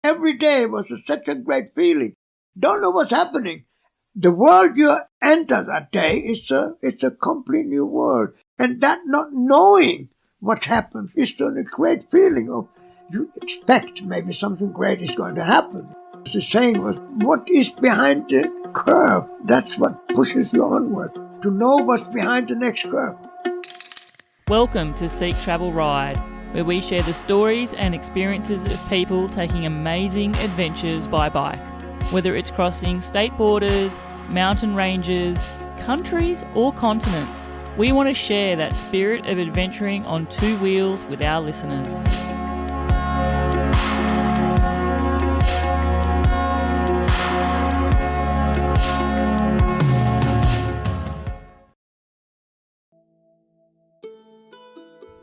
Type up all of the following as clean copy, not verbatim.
every day was such a great feeling. Don't know what's happening. The world you enter that day, it's a complete new world. And that not knowing what happens is still a great feeling of you expect maybe something great is going to happen. The saying was, what is behind the curve? That's what pushes you onward. To know what's behind the next curve. Welcome to Seek Travel Ride, where we share the stories and experiences of people taking amazing adventures by bike. Whether it's crossing state borders, mountain ranges, countries or continents, we want to share that spirit of adventuring on two wheels with our listeners.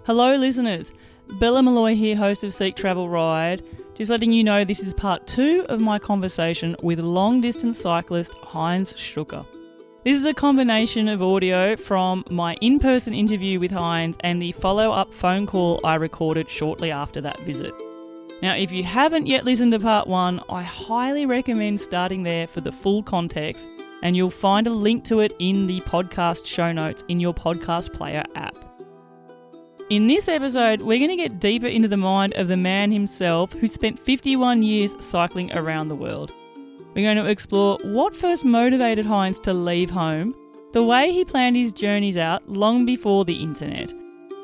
Hello listeners, Bella Malloy here, host of Seek Travel Ride. Just letting you know this is part 2 of my conversation with long-distance cyclist Heinz Stücke. This is a combination of audio from my in-person interview with Heinz and the follow-up phone call I recorded shortly after that visit. Now, if you haven't yet listened to part 1, I highly recommend starting there for the full context, and you'll find a link to it in the podcast show notes in your podcast player app. In this episode, we're going to get deeper into the mind of the man himself who spent 51 years cycling around the world. We're going to explore what first motivated Heinz to leave home, the way he planned his journeys out long before the internet,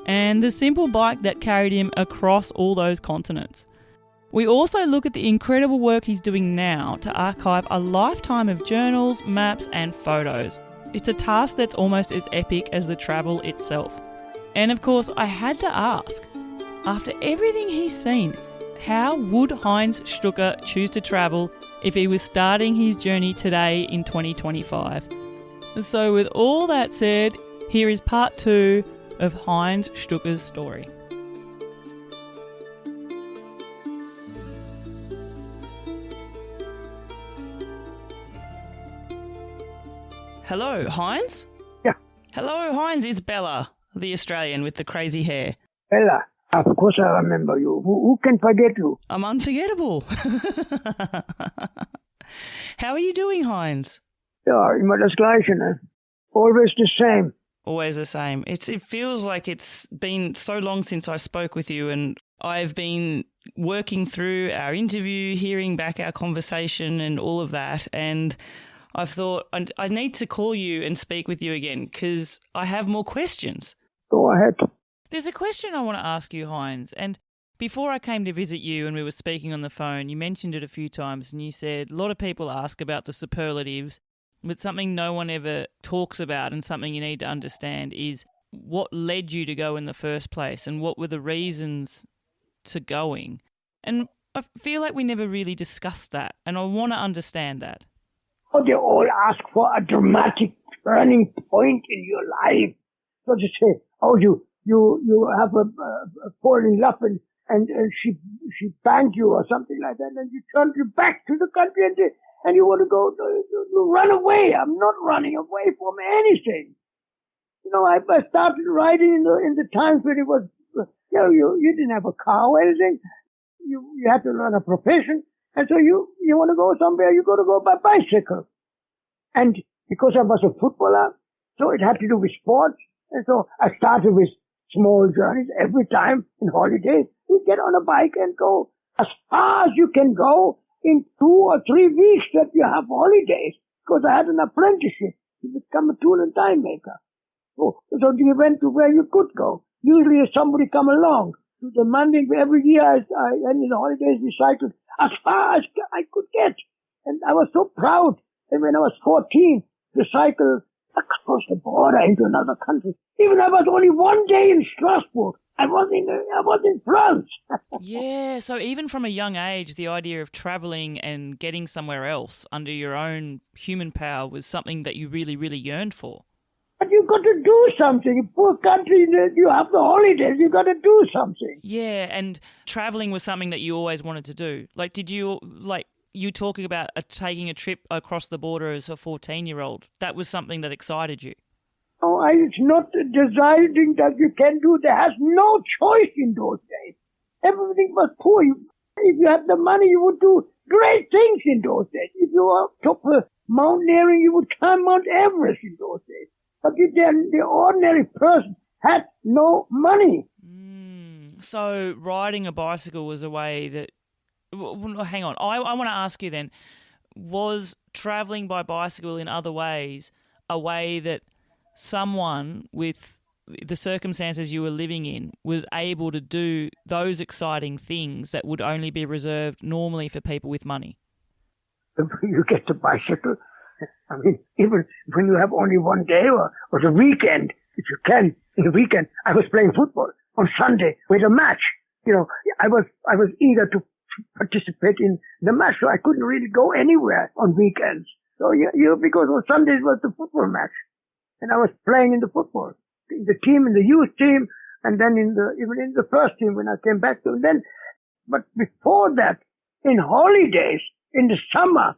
and the simple bike that carried him across all those continents. We also look at the incredible work he's doing now to archive a lifetime of journals, maps and photos. It's a task that's almost as epic as the travel itself. And of course, I had to ask, after everything he's seen, how would Heinz Stücke choose to travel if he was starting his journey today in 2025? So with all that said, here is part 2 of Heinz Stücke's story. Hello, Heinz? Yeah. Hello, Heinz, it's Bella, the Australian with the crazy hair. Bella, of course I remember you. Who can forget you? I'm unforgettable. How are you doing, Heinz? Ja, immer das Gleiche, ne? Always the same. Always the same. It feels like it's been so long since I spoke with you, and I've been working through our interview, hearing back our conversation and all of that, and I've thought I need to call you and speak with you again because I have more questions. Go ahead. There's a question I want to ask you, Heinz, and before I came to visit you and we were speaking on the phone, you mentioned it a few times and you said a lot of people ask about the superlatives, but something no one ever talks about and something you need to understand is what led you to go in the first place and what were the reasons to going. And I feel like we never really discussed that, and I want to understand that. Oh, they all ask for a dramatic turning point in your life. So to say, oh, you have a fall in love and she banged you or something like that, and you turned your back to the country and you want to go, you run away. I'm not running away from anything. You know, I started riding in the times when it was, you didn't have a car or anything. You had to learn a profession. And so you want to go somewhere, you got to go by bicycle. And because I was a footballer, so it had to do with sports. And so I started with small journeys every time in holidays. You get on a bike and go as far as you can go in 2 or 3 weeks that you have holidays. Because I had an apprenticeship to become a tool and die maker. So you went to where you could go. Usually somebody come along. So demanding every year, and in the holidays we cycled as far as I could get. And I was so proud. And when I was 14, to cycle across the border into another country. Even I was only 1 day in Strasbourg. I was in France. Yeah, so even from a young age, the idea of travelling and getting somewhere else under your own human power was something that you really, really yearned for. But you got to do something. Poor country, you have the holidays, you got to do something. Yeah, and travelling was something that you always wanted to do. Like, did you, you talking about taking a trip across the border as a 14-year-old, that was something that excited you? Oh, it's not deciding that you can do. There has no choice in those days. Everything was poor. If you had the money, you would do great things in those days. If you took mountaineering, you would climb Mount Everest in those days. But the ordinary person had no money. So riding a bicycle was a way that... Well, hang on. I want to ask you then, was travelling by bicycle in other ways a way that someone with the circumstances you were living in was able to do those exciting things that would only be reserved normally for people with money? You get the bicycle. I mean, even when you have only one day or the weekend, if you can, in the weekend, I was playing football on Sunday with a match. You know, I was eager to participate in the match, so I couldn't really go anywhere on weekends. So because on Sundays was the football match, and I was playing in the football, in the team, in the youth team, and then even in the first team when I came back to them. But before that, in holidays, in the summer,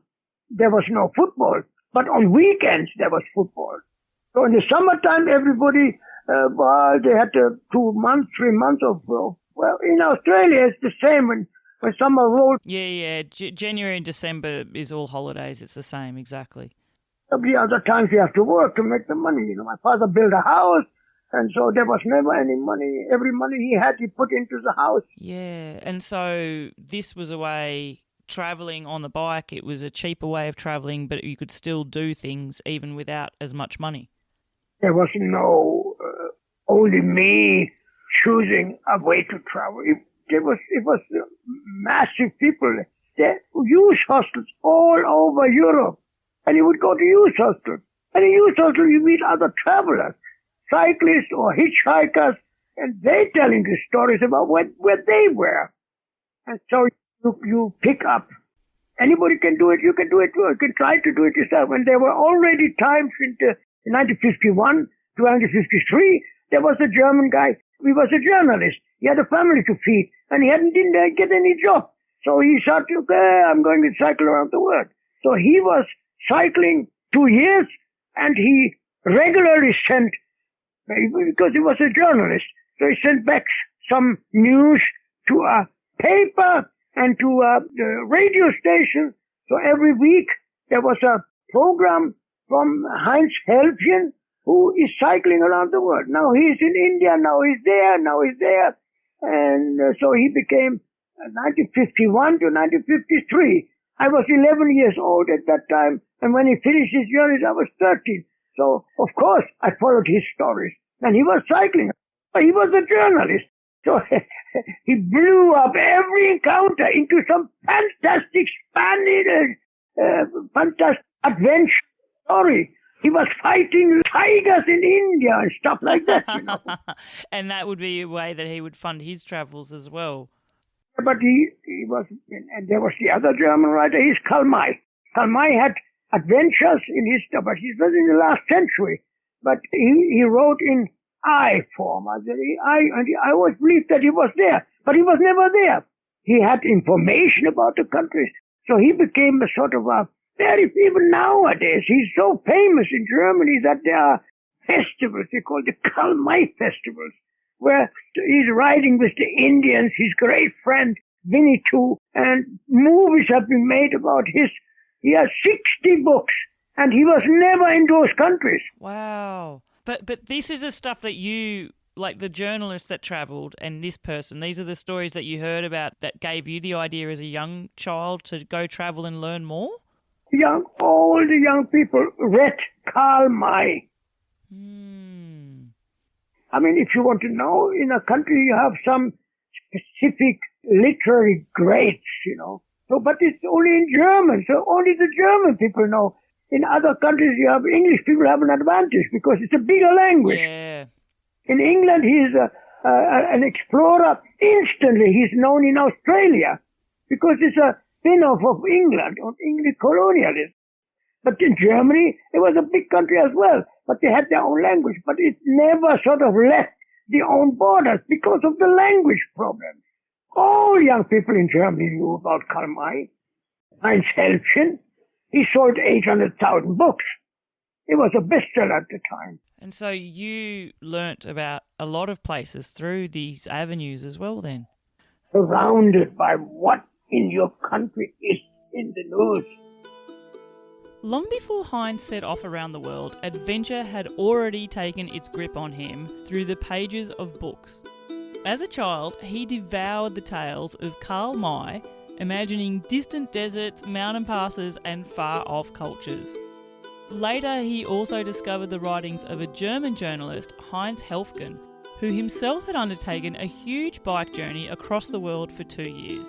there was no football, but on weekends there was football. So in the summertime, everybody, they had 2 months, 3 months of, well, in Australia it's the same when summer rolls. Yeah. January and December is all holidays. It's the same, exactly. The other times you have to work to make the money. You know, my father built a house, and so there was never any money. Every money he had, he put into the house. Yeah, and so this was a way, travelling on the bike, it was a cheaper way of travelling, but you could still do things even without as much money. There was no only me choosing a way to travel. It was massive people. There were youth hostels all over Europe. And you would go to youth hostel. And in youth hostel you meet other travelers, cyclists or hitchhikers, and they telling the stories about where they were. And so you pick up. Anybody can do it. You can do it. You can try to do it yourself. And there were already times in 1951 to 1953, there was a German guy. He was a journalist. He had a family to feed, and he didn't get any job. So he thought, okay, I'm going to cycle around the world. So he was cycling 2 years, and he regularly sent, because he was a journalist, so he sent back some news to a paper and to the radio station. So every week there was a program from Heinz Stücke, who is cycling around the world. Now he's in India, now he's there. And so he became 1951 to 1953. I was 11 years old at that time, and when he finished his journeys, I was 13. So, of course, I followed his stories. And he was cycling. He was a journalist. So he blew up every encounter into some fantastic fantastic adventure story. He was fighting tigers in India and stuff like that, you know. And that would be a way that he would fund his travels as well. But he was, and there was the other German writer, he's Karl May. Karl May had adventures in his stuff, but he was in the last century. But he wrote in I form. I always believed that he was there, but he was never there. He had information about the countries, so he became a sort of a even nowadays, he's so famous in Germany that there are festivals, they call the Karl May festivals, where he's riding with the Indians, his great friend, Winnie too, and movies have been made about he has 60 books, and he was never in those countries. Wow. But this is the stuff that you, like the journalist that travelled and this person, these are the stories that you heard about that gave you the idea as a young child to go travel and learn more? All the young people read Karl May. I mean, if you want to know, in a country you have some specific literary greats, you know. So, but it's only in German, so only the German people know. In other countries you have English people have an advantage because it's a bigger language. Yeah. In England he's an explorer. Instantly he's known in Australia because it's a spin-off of England, of English colonialism. But in Germany, it was a big country as well, but they had their own language, but it never sort of left their own borders because of the language problems. All young people in Germany knew about Karl May. Heinz Stücke, he sold 800,000 books. It was a bestseller at the time. And so you learnt about a lot of places through these avenues as well then? Surrounded by what in your country is in the news. Long before Heinz set off around the world, adventure had already taken its grip on him through the pages of books. As a child, he devoured the tales of Karl May, imagining distant deserts, mountain passes and far-off cultures. Later, he also discovered the writings of a German journalist, Heinz Stücke, who himself had undertaken a huge bike journey across the world for 2 years.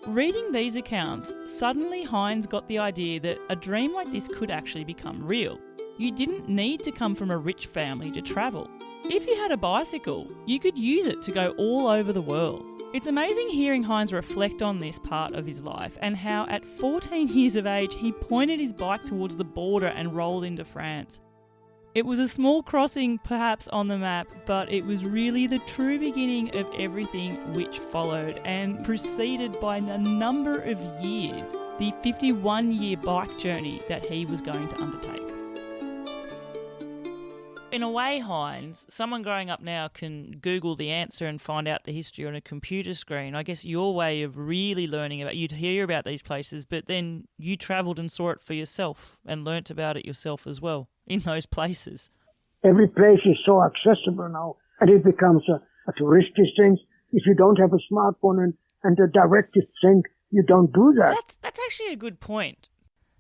Reading these accounts, suddenly Heinz got the idea that a dream like this could actually become real. You didn't need to come from a rich family to travel. If you had a bicycle, you could use it to go all over the world. It's amazing hearing Heinz reflect on this part of his life and how at 14 years of age he pointed his bike towards the border and rolled into France. It was a small crossing perhaps on the map, but it was really the true beginning of everything which followed and preceded by a number of years the 51-year bike journey that he was going to undertake. In a way, Heinz, someone growing up now can Google the answer and find out the history on a computer screen. I guess your way of really learning about, you'd hear about these places, but then you travelled and saw it for yourself and learnt about it yourself as well in those places. Every place is so accessible now, and it becomes a touristic thing. If you don't have a smartphone and a directive thing, you don't do that. That's actually a good point.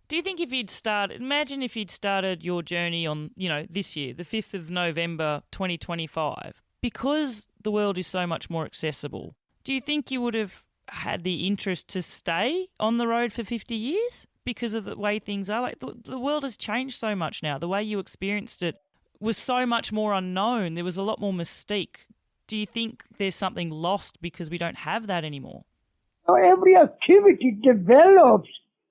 Do you think imagine if you'd started your journey on, this year, the 5th of November 2025, because the world is so much more accessible, do you think you would have had the interest to stay on the road for 50 years because of the way things are? Like the world has changed so much now. The way you experienced it was so much more unknown. There was a lot more mystique. Do you think there's something lost because we don't have that anymore? Every activity develops.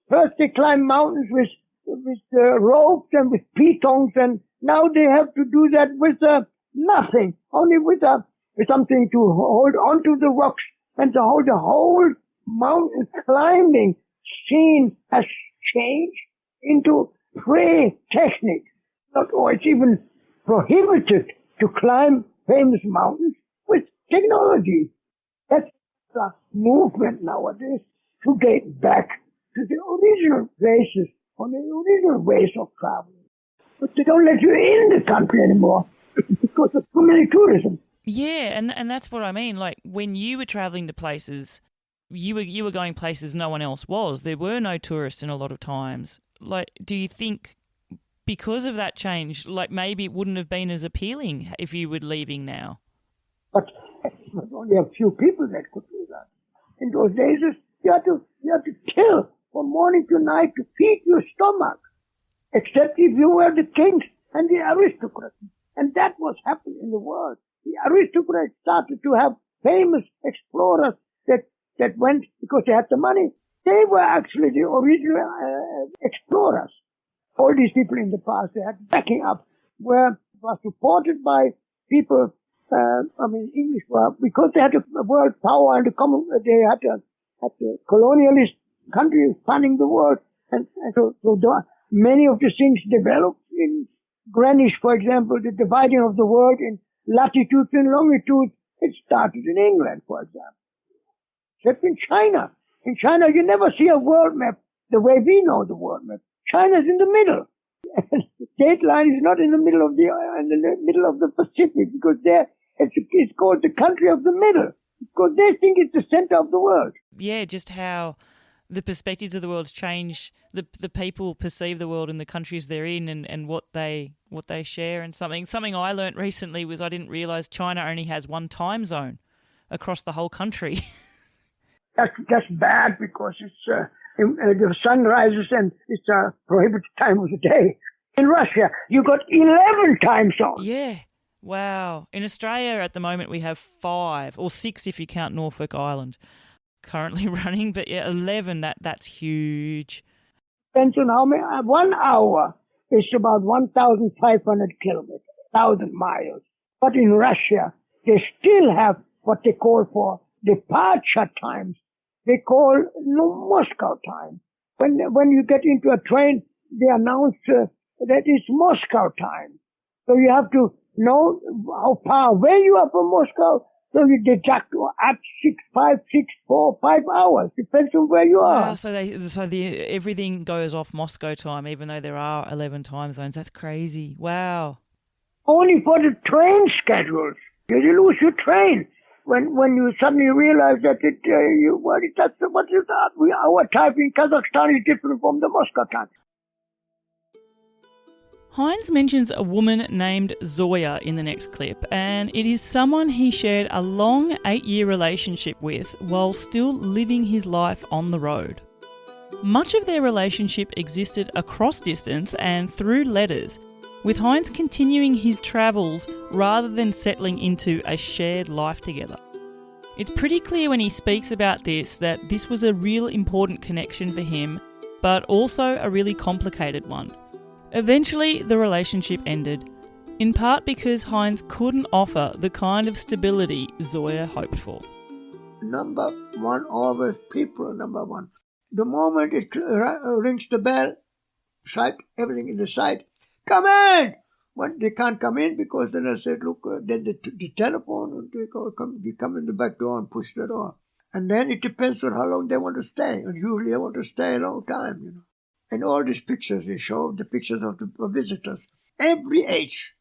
First they climb mountains with ropes and with pitons, and now they have to do that with nothing, only with something to hold onto the rocks, and the whole mountain climbing scene has changed into prey technique. It's even prohibited to climb famous mountains with technology. That's the movement nowadays to get back to the original places, on the original ways of traveling. But they don't let you in the country anymore because of too many tourism. Yeah, and that's what I mean. Like when you were travelling to places, you were going places no one else was. There were no tourists in a lot of times. Like, do you think because of that change, like maybe it wouldn't have been as appealing if you were leaving now? But only a few people that could do that. In those days, you had to kill from morning to night to feed your stomach, except if you were the kings and the aristocrats. And that was happening in the world. The aristocrats started to have famous explorers that went because they had the money. They were actually the original explorers. All these people in the past, they had backing up, was supported by people, English were, because they had a world power and they had a colonialist country funding the world, and so many of the things developed in Greenwich, for example, the dividing of the world in latitudes and longitudes. It started in England, for example. Except in China. In China, you never see a world map the way we know the world map. China's in the middle. The state line is not in the middle of the Pacific, because it's called the country of the middle, because they think it's the center of the world. Yeah, just how the perspectives of the world's change, the people perceive the world and the countries they're in, and what they share. And something I learnt recently was I didn't realise China only has one time zone across the whole country. That's bad, because it's the sun rises and it's a prohibited time of the day. In Russia, you got 11 time zones. Yeah. Wow. In Australia at the moment we have 5 or 6 if you count Norfolk Island currently running, but yeah, 11, that's huge. Depends on how many. 1 hour is about 1,500 kilometers, 1,000 miles. But in Russia, they still have what they call for departure times. They call Moscow time. When you get into a train, they announce that it's Moscow time. So you have to know how far away you are from Moscow So you deduct at 6, 5, 6, 4, 5 hours. Depends on where you Wow, are. so everything goes off Moscow time, even though there are 11 time zones. That's crazy. Wow. Only for the train schedules. You lose your train when you suddenly realize that our time in Kazakhstan is different from the Moscow time. Heinz mentions a woman named Zoya in the next clip, and it is someone he shared a long 8-year relationship with while still living his life on the road. Much of their relationship existed across distance and through letters, with Heinz continuing his travels rather than settling into a shared life together. It's pretty clear when he speaks about this that this was a real important connection for him, but also a really complicated one. Eventually, the relationship ended, in part because Heinz couldn't offer the kind of stability Zoya hoped for. Number one, always people, number one. The moment it rings the bell, sight, everything in the sight, come in! But they can't come in because then I said, look, then the telephone, and they come in the back door and push the door. And then it depends on how long they want to stay. And usually they want to stay a long time, you know. And all these pictures, they show the pictures of the visitors. Every age,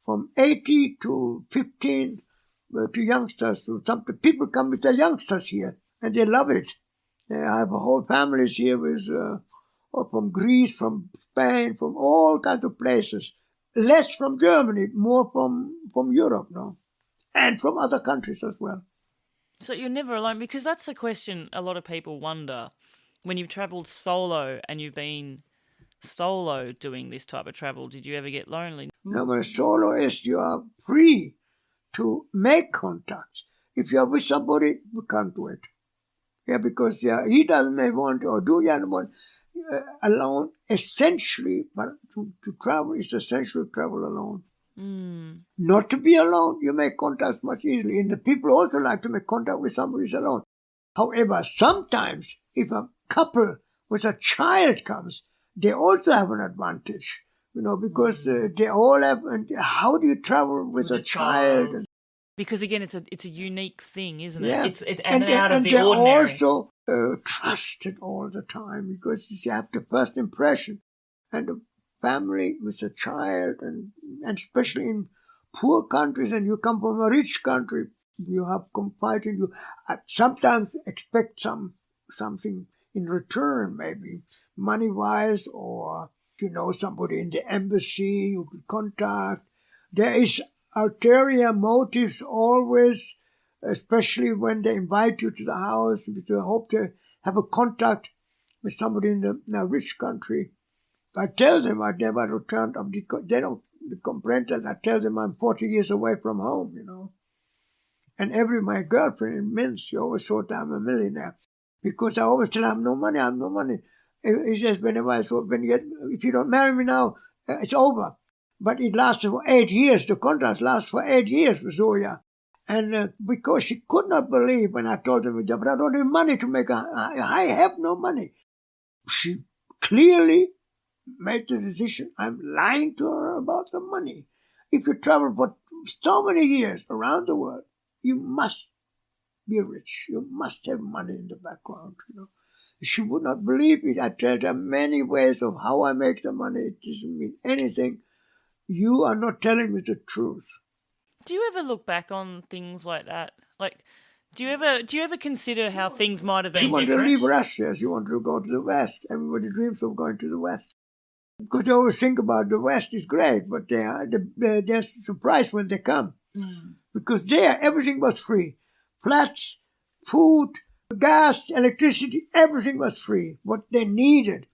from 80 to 15, to youngsters. Some people come with their youngsters here, and they love it. They have whole families here with, from Greece, from Spain, from all kinds of places. Less from Germany, more from Europe, no? And from other countries as well. So you're never alone, because that's the question a lot of people wonder. When you've travelled solo and you've been solo doing this type of travel, did you ever get lonely? No, when a soloist, you are free to make contacts. If you are with somebody, you can't do it. Yeah, because he doesn't want to, or do you want alone, essentially, but to travel is essential to travel alone. Not to be alone, you make contacts much easily. And the people also like to make contact with somebody who's alone. However, sometimes if a couple with a child comes, they also have an advantage, you know, because they all have. And how do you travel with a child? Because again, it's a unique thing, isn't it? Yeah. It's and out of the they're ordinary. Also trusted all the time because you have the first impression, and the family with a child, and especially in poor countries, and you come from a rich country, you have confiding. You sometimes expect something in return, maybe money-wise, or you know somebody in the embassy you could contact. There is ulterior motives always, especially when they invite you to the house with the hope to have a contact with somebody in a rich country. I tell them I never returned. They don't comprehend that. I tell them I'm 40 years away from home, you know. And my girlfriend in Minsk, she always thought I'm a millionaire. Because I always tell her, I have no money. He says, if you don't marry me now, it's over. But it lasted for 8 years. The contract lasts for 8 years with Zoya. And because she could not believe when I told her, but I don't have money to make I have no money. She clearly made the decision, I'm lying to her about the money. If you travel for so many years around the world, you must be rich. You must have money in the background, you know. She would not believe it. I told her many ways of how I make the money. It doesn't mean anything. You are not telling me the truth. Do you ever look back on things like that? Like, do you ever consider how things might have been different? She wanted to leave Russia. She wanted to go to the West. Everybody dreams of going to the West. Because they always think about the West is great, but they're surprised when they come. Because there, everything was free. Flats, food, gas, electricity, everything was free. What they needed.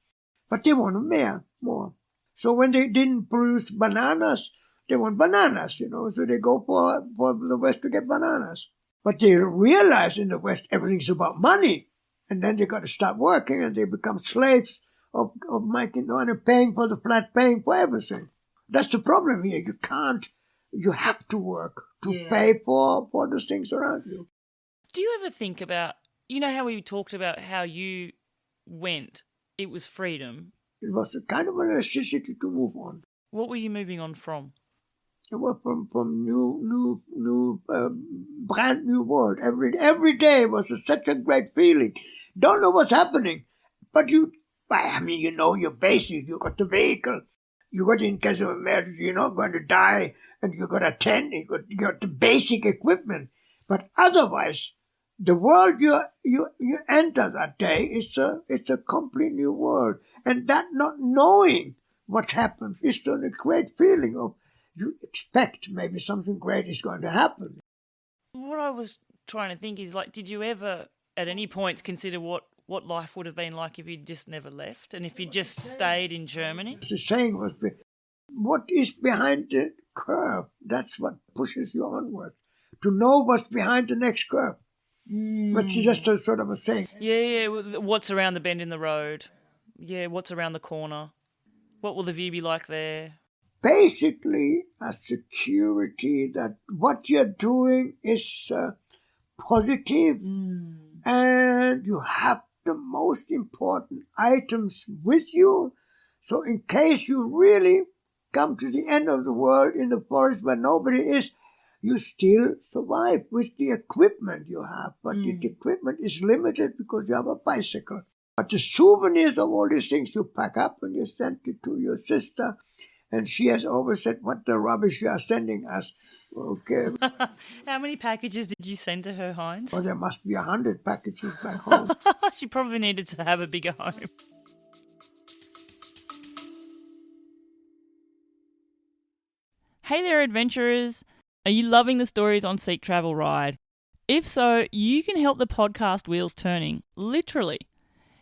But they wanted more. So when they didn't produce bananas, they want bananas, you know. So they go for the West to get bananas. But they realize in the West everything's about money. And then they got to start working and they become slaves of making money, paying for the flat, paying for everything. That's the problem here. You have to work to pay for the things around you. Do you ever think about, you know how we talked about how you went, it was freedom. It was a kind of a necessity to move on. What were you moving on from? It was from brand new world. Every day was such a great feeling. Don't know what's happening, but you're basic. You got the vehicle. You got in case of emergency. You're not going to die, and you got a tent. You got the basic equipment. But otherwise, the world you enter that day, it's a complete new world, and that not knowing what happens is still a great feeling of you expect maybe something great is going to happen. What I was trying to think is, like, did you ever at any point consider what life would have been like if you'd just never left and if you just stayed in Germany? The saying was, what is behind the curve, that's what pushes you onward. To know what's behind the next curve. But it's just a sort of a saying. Yeah, what's around the bend in the road? Yeah, what's around the corner? What will the view be like there? Basically, a security that what you're doing is positive, and you have the most important items with you. So in case you really come to the end of the world in the forest where nobody is, you still survive with the equipment you have. But the equipment is limited because you have a bicycle. But the souvenirs of all these things you pack up and you send it to your sister, and she has always said, what the rubbish you are sending us. Okay. How many packages did you send to her, Heinz? Well, there must be 100 packages back home. She probably needed to have a bigger home. Hey there, adventurers. Are you loving the stories on Seek Travel Ride? If so, you can help the podcast wheels turning, literally.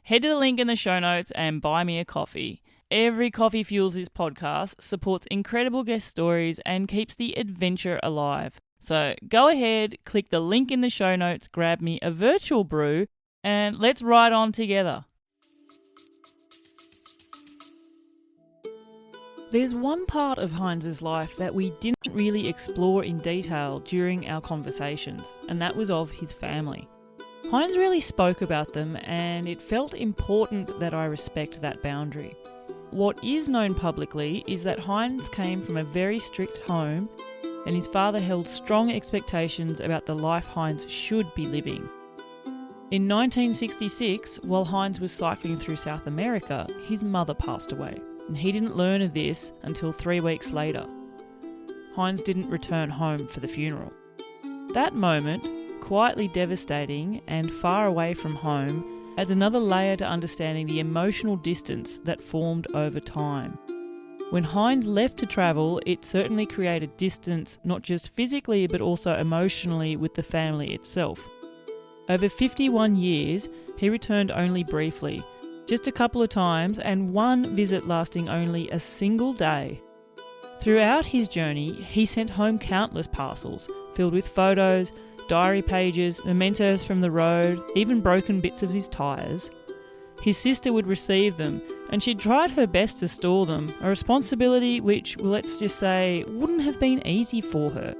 Head to the link in the show notes and buy me a coffee. Every coffee fuels this podcast, supports incredible guest stories, and keeps the adventure alive. So go ahead, click the link in the show notes, grab me a virtual brew, and let's ride on together. There's one part of Heinz's life that we didn't really explore in detail during our conversations, and that was of his family. Heinz really spoke about them, and it felt important that I respect that boundary. What is known publicly is that Heinz came from a very strict home, and his father held strong expectations about the life Heinz should be living. In 1966, while Heinz was cycling through South America, his mother passed away, and he didn't learn of this until 3 weeks later. Heinz didn't return home for the funeral. That moment, quietly devastating and far away from home, adds another layer to understanding the emotional distance that formed over time. When Heinz left to travel, it certainly created distance, not just physically but also emotionally with the family itself. Over 51 years, he returned only briefly, just a couple of times, and one visit lasting only a single day. Throughout his journey, he sent home countless parcels filled with photos, diary pages, mementos from the road, even broken bits of his tyres. His sister would receive them, and she tried her best to store them, a responsibility which, let's just say, wouldn't have been easy for her.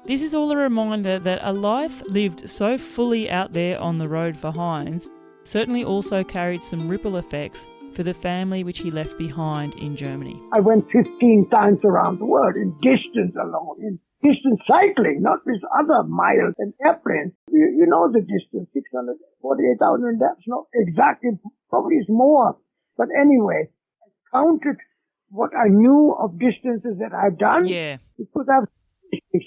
This is all a reminder that a life lived so fully out there on the road for Heinz certainly also carried some ripple effects for the family which he left behind in Germany. I went 15 times around the world in distance alone, in distance cycling, not with other miles and airplanes. You know the distance, 648,000, that's not exactly, probably it's more. But anyway, I counted what I knew of distances that I've done. Yeah. Because I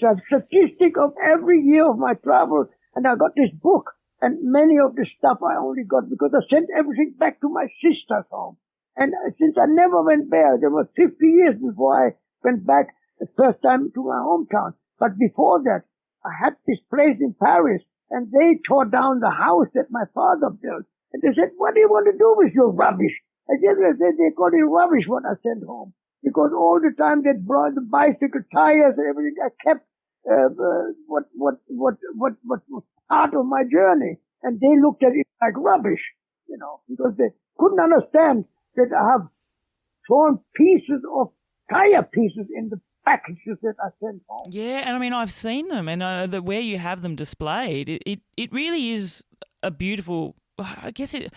have statistics of every year of my travel, and I got this book. And many of the stuff I only got because I sent everything back to my sister's home. And since I never went there, there were 50 years before I went back the first time to my hometown. But before that, I had this place in Paris, and they tore down the house that my father built. And they said, what do you want to do with your rubbish? I said, they called it rubbish what I sent home. Because all the time they brought the bicycle tires and everything, I kept what was part of my journey. And they looked at it like rubbish, because they couldn't understand that I have torn pieces of tire pieces in the packages that I sent home. Yeah, and I mean, I've seen them, and where you have them displayed, it really is a beautiful, I guess it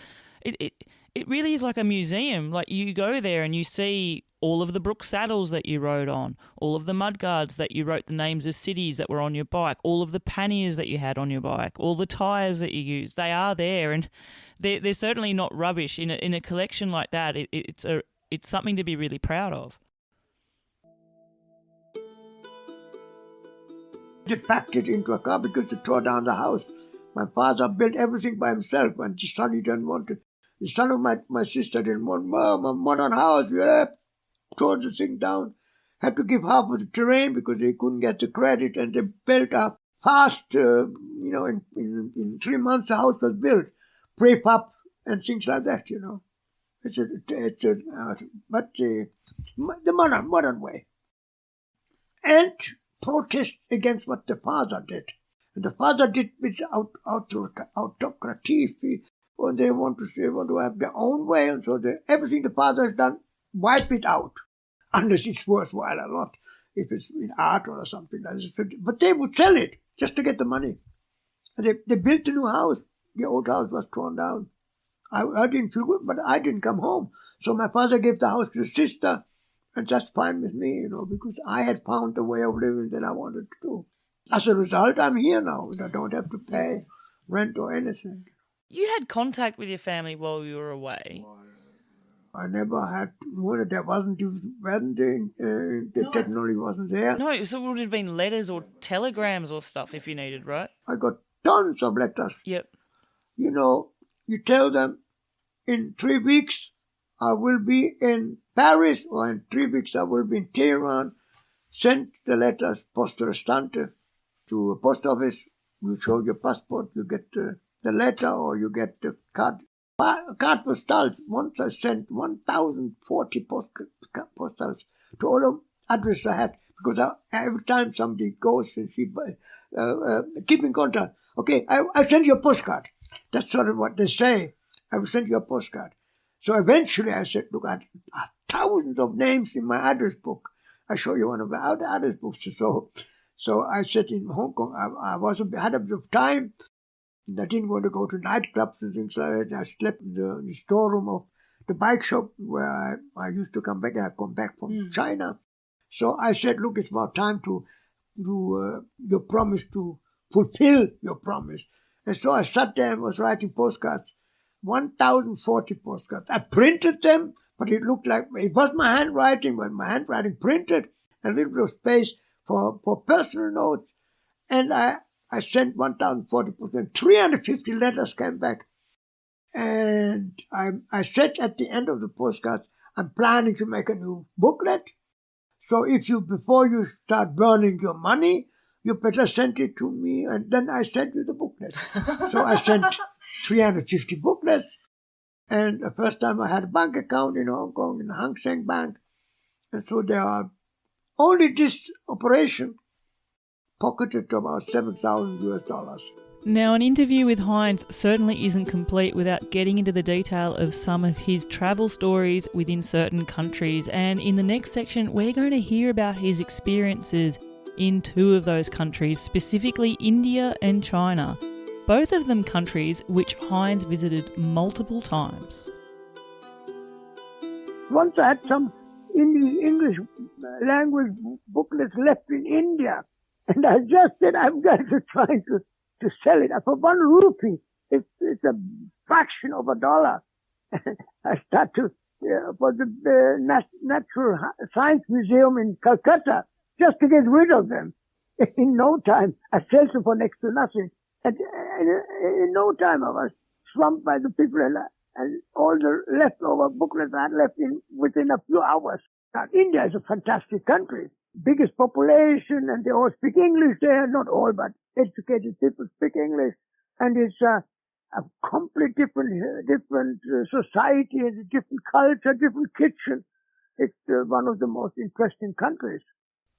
really is like a museum. Like, you go there and you see all of the Brook saddles that you rode on, all of the mudguards that you wrote the names of cities that were on your bike, all of the panniers that you had on your bike, all the tyres that you used, they are there, and they're certainly not rubbish. In a collection like that, it's something to be really proud of. They packed it into a car because they tore down the house. My father built everything by himself, and the son, he didn't want it. The son of my sister didn't want, Mom, a modern house. We tore the thing down. Had to give half of the terrain because they couldn't get the credit, and they built up fast. In 3 months the house was built. Prep up and things like that, But the modern way. And protest against what the father did. And the father did with autocracy. Or they want to have their own way, and so everything the father has done, wipe it out. Unless it's worthwhile a lot, if it's in art or something like that. But they would sell it just to get the money. And they built a new house. The old house was torn down. I didn't feel good, but I didn't come home. So my father gave the house to his sister, and that's fine with me, because I had found the way of living that I wanted to do. As a result, I'm here now, and I don't have to pay rent or anything. You had contact with your family while you were away. I never had. There wasn't. The technology wasn't there. No, so it would have been letters or telegrams or stuff if you needed, right? I got tons of letters. Yep. You tell them in 3 weeks I will be in Paris, or in 3 weeks I will be in Tehran. Send the letters poste restante to a post office. You show your passport, you get the letter, or you get the card. Card postals. Once I sent 1,040 postals to all of addresses I had, because every time somebody goes and see, keep in contact. Okay, I send you a postcard. That's sort of what they say. I will send you a postcard. So eventually I said, look, I have thousands of names in my address book. I show you one of my address books. So I said in Hong Kong, I had a bit of time. And I didn't want to go to nightclubs and things like that. And I slept in the storeroom of the bike shop where I used to come back. I come back from China. So I said, look, it's about time to do your promise, to fulfill your promise. And so I sat there and was writing postcards, 1,040 postcards. I printed them, but it looked like it was my handwriting, but my handwriting printed, a little bit of space for personal notes. And I sent 1,040 postcards. 350 letters came back. And I said at the end of the postcards, I'm planning to make a new booklet. So before you start burning your money, you better send it to me, and then I sent you the booklet. So I sent 350 booklets, and the first time I had a bank account in Hong Kong, in the Hang Seng Bank. And so there are only this operation pocketed about $7,000. Now, an interview with Heinz certainly isn't complete without getting into the detail of some of his travel stories within certain countries. And in the next section, we're going to hear about his experiences in 2 of those countries, specifically India and China, both of them countries which Heinz visited multiple times. Once I had some English language booklets left in India, and I just said, I'm going to try to sell it. For 1 rupee, it's a fraction of $1. I start for the Natural Science Museum in Calcutta, just to get rid of them. In no time, I sold them for next to nothing. And in no time, I was swamped by the people, and all the leftover booklets I had left within a few hours. Now, India is a fantastic country. Biggest population, and they all speak English there. Not all, but educated people speak English. And it's a completely different society, and a different culture, different kitchen. It's one of the most interesting countries.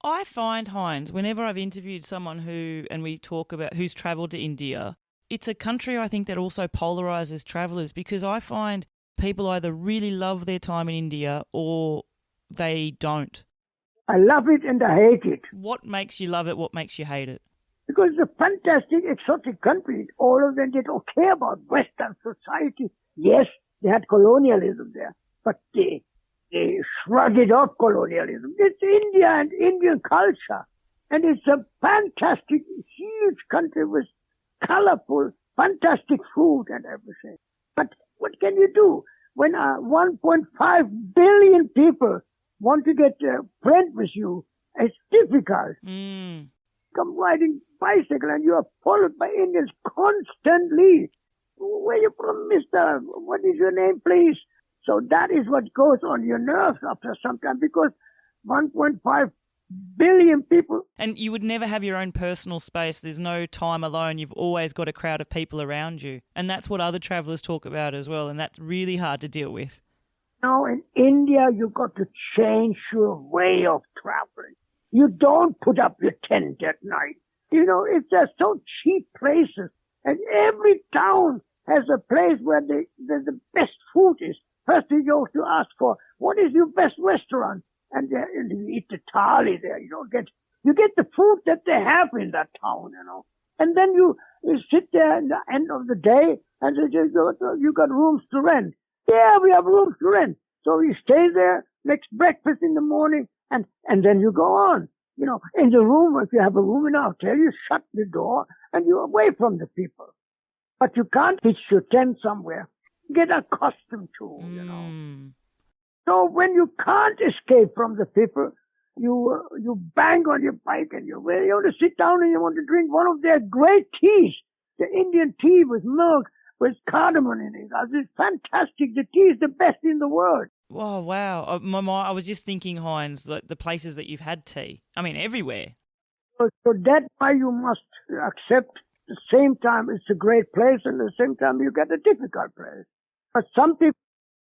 I find, Heinz, whenever I've interviewed someone we talk about who's travelled to India, it's a country I think that also polarises travellers, because I find people either really love their time in India or they don't. I love it and I hate it. What makes you love it? What makes you hate it? Because it's a fantastic, exotic country. All of them, they don't care about Western society. Yes, they had colonialism there, but they They shrug it off, colonialism. It's India and Indian culture. And it's a fantastic, huge country with colorful, fantastic food and everything. But what can you do when 1.5 billion people want to get a friend with you? It's difficult. Come riding bicycle and you are followed by Indians constantly. Where you from, mister? What is your name, please? So that is what goes on your nerves after some time, because 1.5 billion people. And you would never have your own personal space. There's no time alone. You've always got a crowd of people around you. And that's what other travellers talk about as well. And that's really hard to deal with. Now in India, you've got to change your way of traveling. You don't put up your tent at night. You know, it's just so cheap places. And every town has a place where the best food is. First you go to ask for, what is your best restaurant? And you eat the thali there. You get the food that they have in that town, you know. And then you sit there at the end of the day and say, you got rooms to rent. Yeah, we have rooms to rent. So you stay there, makes breakfast in the morning, and then you go on. You know, in the room, if you have a room in a hotel, you shut the door and you're away from the people. But you can't pitch your tent somewhere. Get accustomed to, you know. So when you can't escape from the people, you bang on your bike and you want to sit down and you want to drink one of their great teas, the Indian tea with milk, with cardamom in it. It's fantastic. The tea is the best in the world. Oh, wow. I was just thinking, Heinz, the places that you've had tea. I mean, everywhere. So that's why you must accept at the same time it's a great place and at the same time you get a difficult place. But some people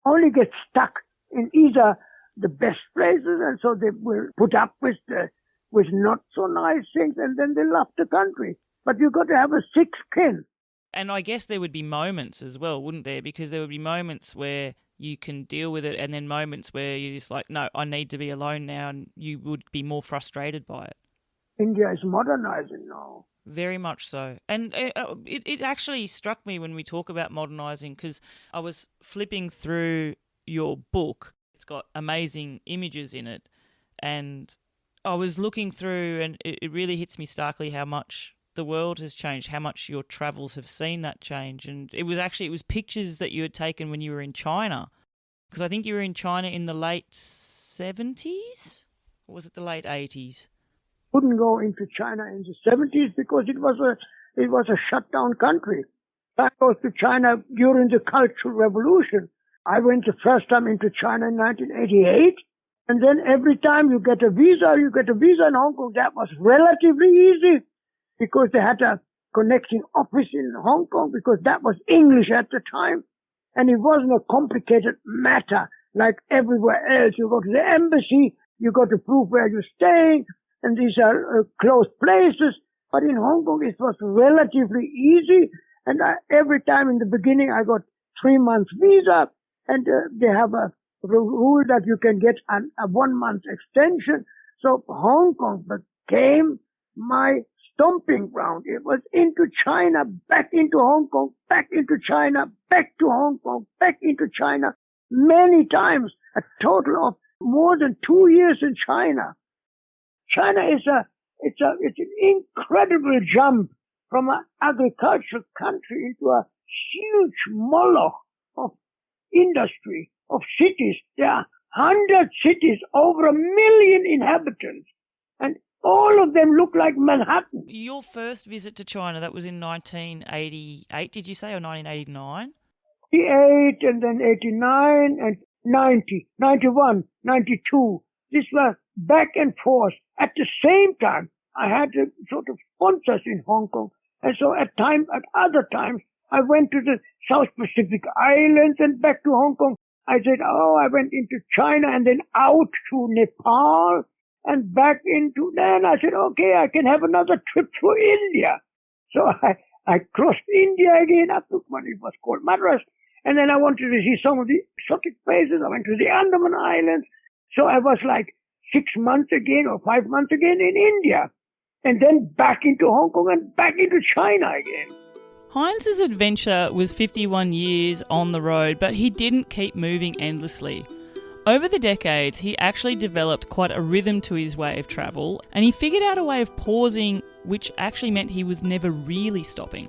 only get stuck in either the best places, and so they will put up with not so nice things, and then they love the country. But you've got to have a thick skin. And I guess there would be moments as well, wouldn't there? Because there would be moments where you can deal with it, and then moments where you're just like, no, I need to be alone now, and you would be more frustrated by it. India is modernizing now. Very much so. And it actually struck me when we talk about modernising, because I was flipping through your book. It's got amazing images in it. And I was looking through, and it really hits me starkly how much the world has changed, how much your travels have seen that change. And it was pictures that you had taken when you were in China. Because I think you were in China in the late 70s? Or was it the late 80s? Couldn't go into China in the 70s because it was a shut down country. I goes to China during the Cultural Revolution. I went the first time into China in 1988, and then every time you get a visa in Hong Kong. That was relatively easy because they had a connecting office in Hong Kong, because that was English at the time, and it wasn't a complicated matter like everywhere else. You go to the embassy, you got to prove where you're staying, and these are closed places. But in Hong Kong, it was relatively easy. And every time in the beginning, I got 3 months visa. And they have a rule that you can get a 1 month extension. So Hong Kong became my stomping ground. It was into China, back into Hong Kong, back into China, back to Hong Kong, back into China, many times. A total of more than 2 years in China. China is it's an incredible jump from an agricultural country into a huge moloch of industry, of cities. There are 100 cities, over 1 million inhabitants, and all of them look like Manhattan. Your first visit to China, that was in 1988, did you say, or 1989? 88, and then 89, and 90, 91, 92. This was back and forth. At the same time, I had sort of sponsors in Hong Kong. And so at other times, I went to the South Pacific Islands and back to Hong Kong. I said, I went into China and then out to Nepal and back into, then I said, okay, I can have another trip to India. So I crossed India again. I took what it was called Madras. And then I wanted to see some of the exotic places. I went to the Andaman Islands. So I was like 6 months again or 5 months again in India, and then back into Hong Kong and back into China again. Heinz's adventure was 51 years on the road, but he didn't keep moving endlessly. Over the decades, he actually developed quite a rhythm to his way of travel, and he figured out a way of pausing, which actually meant he was never really stopping.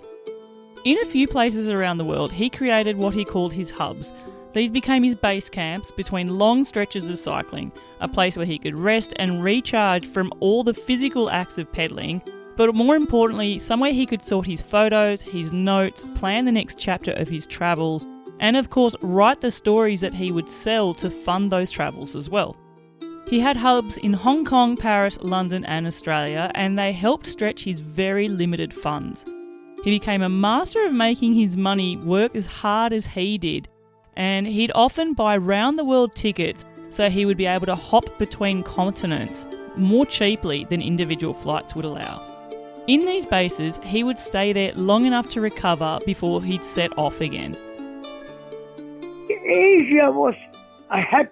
In a few places around the world, he created what he called his hubs. These became his base camps between long stretches of cycling, a place where he could rest and recharge from all the physical acts of pedalling, but more importantly, somewhere he could sort his photos, his notes, plan the next chapter of his travels, and of course write the stories that he would sell to fund those travels as well. He had hubs in Hong Kong, Paris, London and Australia, and they helped stretch his very limited funds. He became a master of making his money work as hard as he did, and he'd often buy round-the-world tickets so he would be able to hop between continents more cheaply than individual flights would allow. In these bases, he would stay there long enough to recover before he'd set off again. Asia I had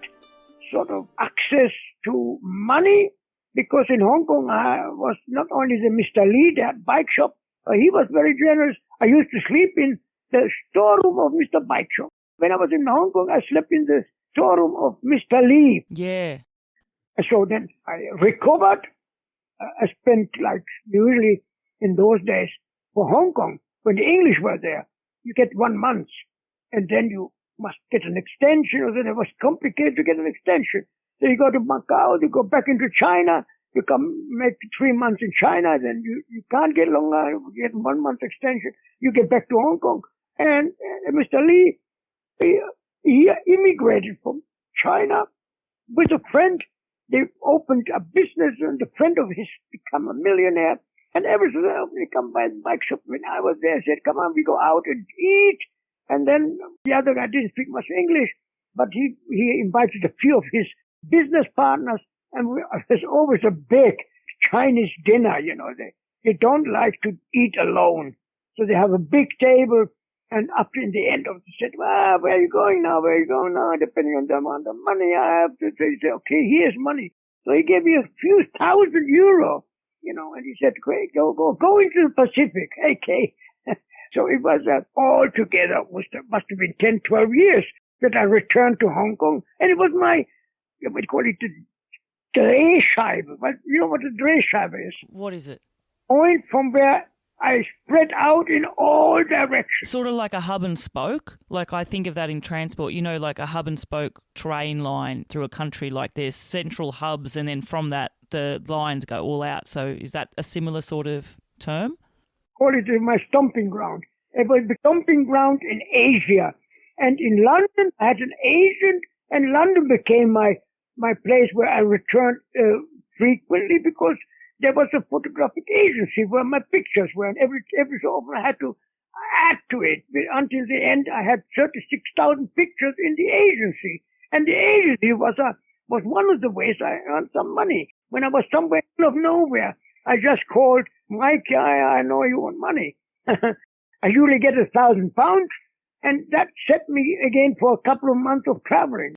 sort of access to money because in Hong Kong I was not only the Mr. Lee, that bike shop, he was very generous. I used to sleep in the storeroom of Mr. Bike Shop. When I was in Hong Kong, I slept in the storeroom of Mr. Lee. Yeah. So then I recovered. I spent like usually in those days for Hong Kong, when the English were there, you get 1 month and then you must get an extension, or then it was complicated to get an extension. So you go to Macau, you go back into China, you come make 3 months in China, then you can't get longer, you get 1 month extension, you get back to Hong Kong. And Mr. Lee, he immigrated from China with a friend. They opened a business and a friend of his became a millionaire. And every so often they come by the bike shop. When I was there, said, come on, we go out and eat. And then the other guy didn't speak much English, but he invited a few of his business partners, and there's always a big Chinese dinner, you know. They don't like to eat alone. So they have a big table, and up in the end of the set, well, where are you going now? Where are you going now? Depending on the amount of money I have to say, okay, here's money. So he gave me a few thousand euro, you know, and he said, great, go into the Pacific. Okay. So it was all together, must have been 10, 12 years that I returned to Hong Kong. And it was my, you would call it the Drehscheibe. But you know what a Drehscheibe is? What is it? Point from where I spread out in all directions. Sort of like a hub and spoke? Like I think of that in transport, you know, like a hub and spoke train line through a country, like there's central hubs and then from that the lines go all out. So is that a similar sort of term? Call it my stomping ground. It was the stomping ground in Asia. And in London, I had an agent, and London became my place where I returned frequently because there was a photographic agency where my pictures were, and every so often I had to add to it. Until the end, I had 36,000 pictures in the agency. And the agency was one of the ways I earned some money. When I was somewhere out of nowhere, I just called, Mike, I know you want money. I usually get £1,000, and that set me again for a couple of months of traveling.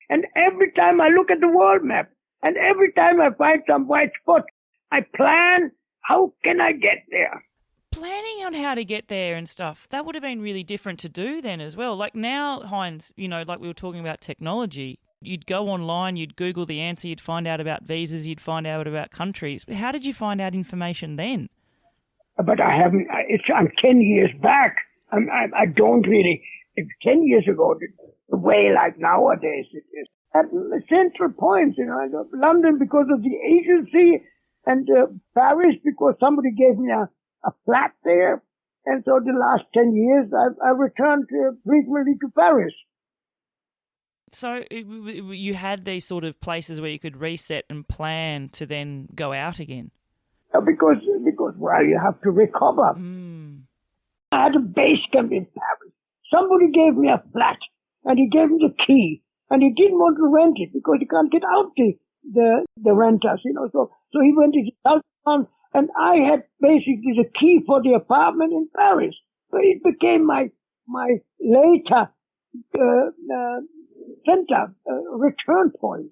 And every time I look at the world map, and every time I find some white spot, I plan, how can I get there? Planning on how to get there and stuff, that would have been really different to do then as well. Like now, Heinz, you know, like we were talking about technology, you'd go online, you'd Google the answer, you'd find out about visas, you'd find out about countries. How did you find out information then? But I haven't, I'm 10 years back. I don't really, 10 years ago, the way like nowadays it is. At the central points, you know, I go London because of the agency, and Paris because somebody gave me a flat there. And so the last 10 years, I've returned frequently to Paris. So you had these sort of places where you could reset and plan to then go out again? Because well, you have to recover. I had a base camp in Paris. Somebody gave me a flat, and he gave me the key, and he didn't want to rent it because he can't get out the renters, you know. So he went into South, and I had basically the key for the apartment in Paris. So it became my later center, return point.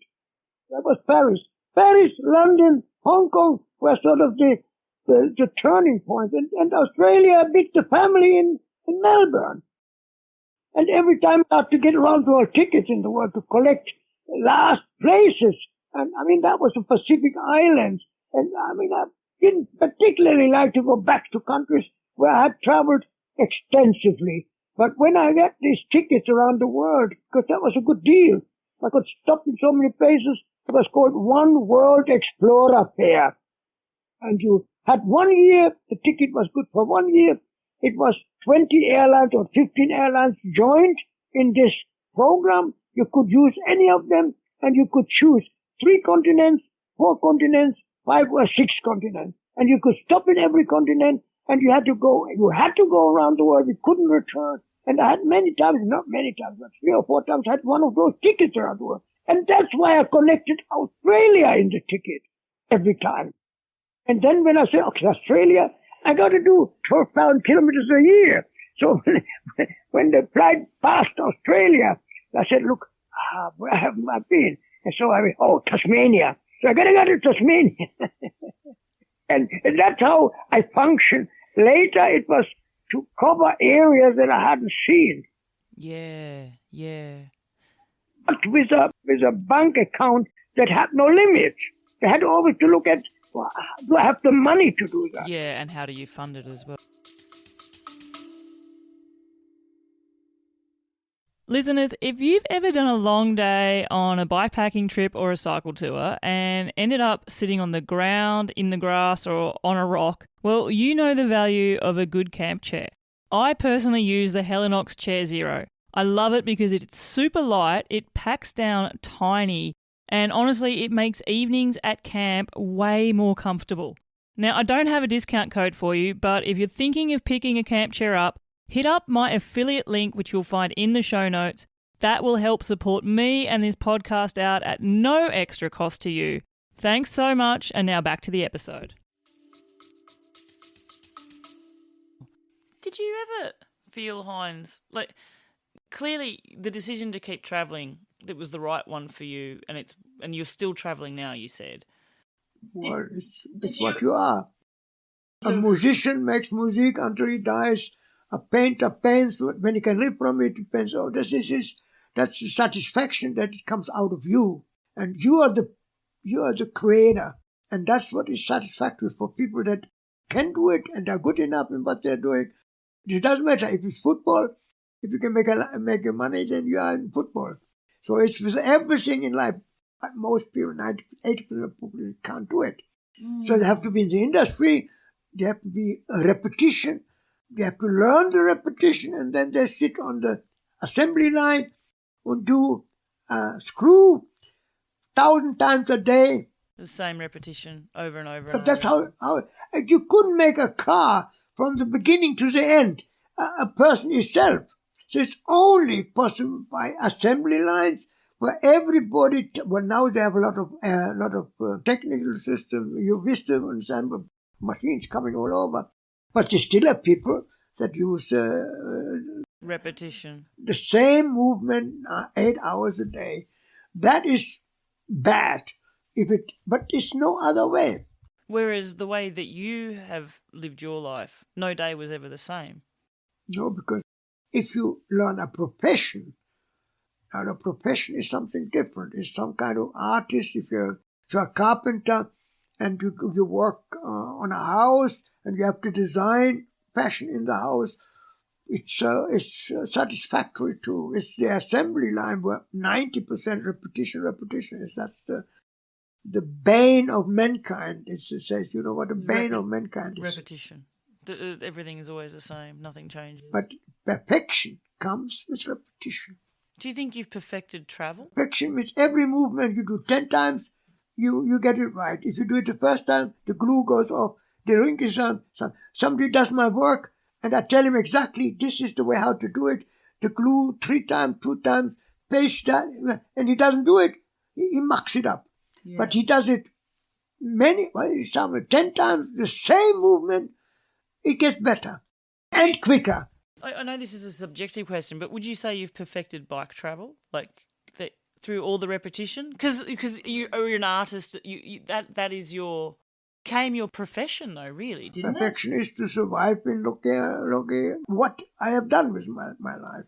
That was Paris. Paris, London, Hong Kong were sort of the turning point. And Australia, I beat the family in Melbourne. And every time I had to get around to all tickets in the world to collect last places. And I mean, that was the Pacific Islands. And I mean, I didn't particularly like to go back to countries where I had traveled extensively. But when I got these tickets around the world, because that was a good deal, I could stop in so many places. It was called One World Explorer Fair. And you had 1 year, the ticket was good for 1 year. It was 20 airlines or 15 airlines joined in this program. You could use any of them, and you could choose 3 continents, 4 continents, 5 or 6 continents. And you could stop in every continent, and you had to go around the world. You couldn't return. And I had many times, not many times, but 3 or 4 times, I had one of those tickets around the world. And that's why I connected Australia in the ticket every time. And then when I said, okay, Australia, I got to do 12,000 kilometers a year. So when the flight passed Australia, I said, look, where haven't I been? And so I went, Tasmania. So I got to go to Tasmania. and that's how I functioned. Later it was to cover areas that I hadn't seen. Yeah. But with a bank account that had no limit. I had always to look at, well, do I have the money to do that? Yeah, and how do you fund it as well? Listeners, if you've ever done a long day on a bikepacking trip or a cycle tour and ended up sitting on the ground, in the grass or on a rock, well, you know the value of a good camp chair. I personally use the Helinox Chair Zero. I love it because it's super light, it packs down tiny, and honestly, it makes evenings at camp way more comfortable. Now, I don't have a discount code for you, but if you're thinking of picking a camp chair up, hit up my affiliate link, which you'll find in the show notes. That will help support me and this podcast out at no extra cost to you. Thanks so much, and now back to the episode. Did you ever feel, Heinz, like clearly the decision to keep travelling, that was the right one for you, and you're still travelling now, you said? Well, it's what you are. A musician makes music until he dies. A painter paints when he can live from it. He paints. That's the satisfaction that it comes out of you, and you are the creator, and that's what is satisfactory for people that can do it and are good enough in what they're doing. It doesn't matter if it's football. If you can make your money, then you are in football. So it's with everything in life. Most people, 80% of people, can't do it. So they have to be in the industry. They have to be a repetition. They have to learn the repetition, and then they sit on the assembly line and do screw 1,000 times a day. The same repetition over and over. But that's how you couldn't make a car from the beginning to the end. A person itself. So it's only possible by assembly lines where everybody. Well, now they have a lot of technical systems. You wish to ensemble machines coming all over, but you still have people that use repetition. The same movement 8 hours a day. That is bad. But it's no other way. Whereas the way that you have lived your life, no day was ever the same. No, because if you learn a profession, now the profession is something different. It's some kind of artist. If you're a carpenter and you work on a house and you have to design fashion in the house, it's satisfactory too. It's the assembly line where 90% repetition is. That's the bane of mankind. It says, you know what the bane of mankind is? Repetition. Everything is always the same. Nothing changes. But perfection comes with repetition. Do you think you've perfected travel? Perfection means every movement you do 10 times, you get it right. If you do it the first time, the glue goes off. The ring is on. Somebody does my work, and I tell him exactly this is the way how to do it. The glue 3 times, 2 times, paste that, and he doesn't do it. He mucks it up. Yeah. But he does it 10 times, the same movement, it gets better and quicker. I know this is a subjective question, but would you say you've perfected bike travel, through all the repetition? Because you're an artist, that is your profession, though, really, didn't it? Perfection is to survive in looking what I have done with my life.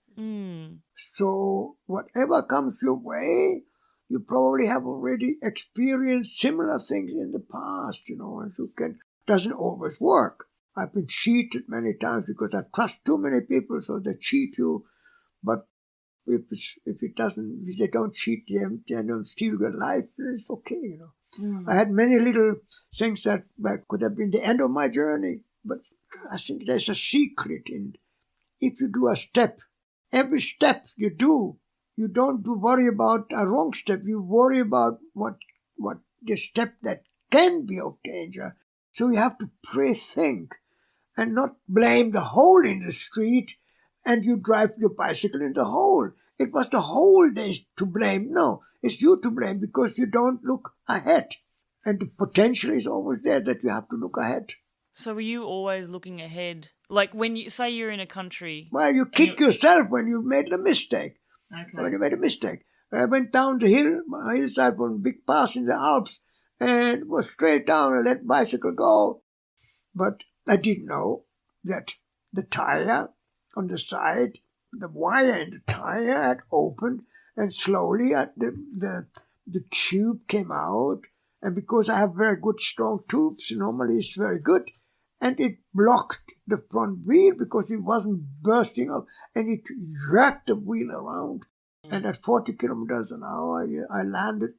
So whatever comes your way, you probably have already experienced similar things in the past, and doesn't always work. I've been cheated many times because I trust too many people, so they cheat you. But if they don't cheat them, they don't steal your life, then it's okay, I had many little things that could have been the end of my journey, but I think there's a secret in if you do a step, every step you do, you don't worry about a wrong step. You worry about what the step that can be of danger. So you have to pre-think and not blame the hole in the street and you drive your bicycle in the hole. It was the hole that's to blame. No, it's you to blame because you don't look ahead. And the potential is always there that you have to look ahead. So were you always looking ahead? Like when you say you're in a country... Well, you kick yourself when you made a mistake. Okay. When you made a mistake. I went down the hillside from a big pass in the Alps and was straight down and let bicycle go. But I didn't know that the tire on the side, the wire in the tire had opened and slowly the tube came out. And because I have very good strong tubes, normally it's very good. And it blocked the front wheel because it wasn't bursting up. And it jerked the wheel around. And at 40 kilometers an hour, I landed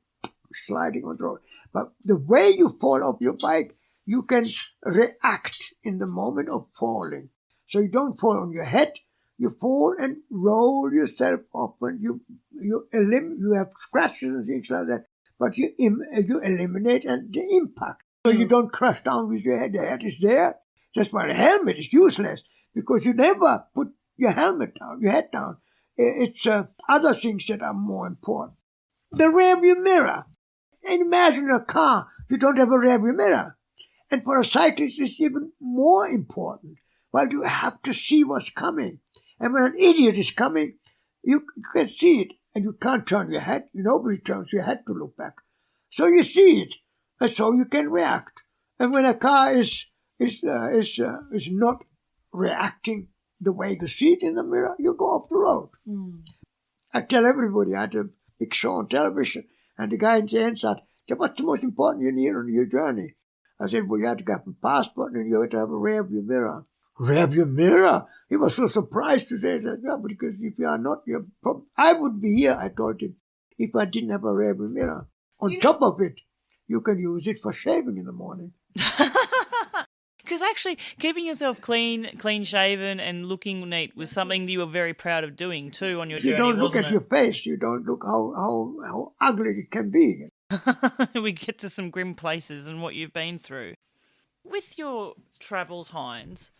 sliding on the road. But the way you fall off your bike, you can react in the moment of falling. So you don't fall on your head. You fall and roll yourself up. And you have scratches and things like that. But you eliminate the impact. So you don't crash down with your head. The head is there. That's why the helmet is useless. Because you never put your helmet down, your head down. It's other things that are more important. The rear view mirror. And imagine a car, you don't have a rear view mirror. And for a cyclist, it's even more important. Well, you have to see what's coming. And when an idiot is coming, you can see it. And you can't turn your head. Nobody turns your head to look back. So you see it. And so you can react. And when a car is not reacting the way you see it in the mirror, you go off the road. I tell everybody, I had a big show on television, and the guy in the end said, what's the most important you need on your journey? I said, well, you have to have a passport and you have to have a rear view mirror. Rear view mirror? He was so surprised to say that, because if you are not, I would be here, I told him, if I didn't have a rear view mirror. On top of it, you can use it for shaving in the morning. Because actually, keeping yourself clean shaven and looking neat was something you were very proud of doing too on your journey. You don't look at your face. You don't look how ugly it can be. We get to some grim places and what you've been through. With your travels, Heinz,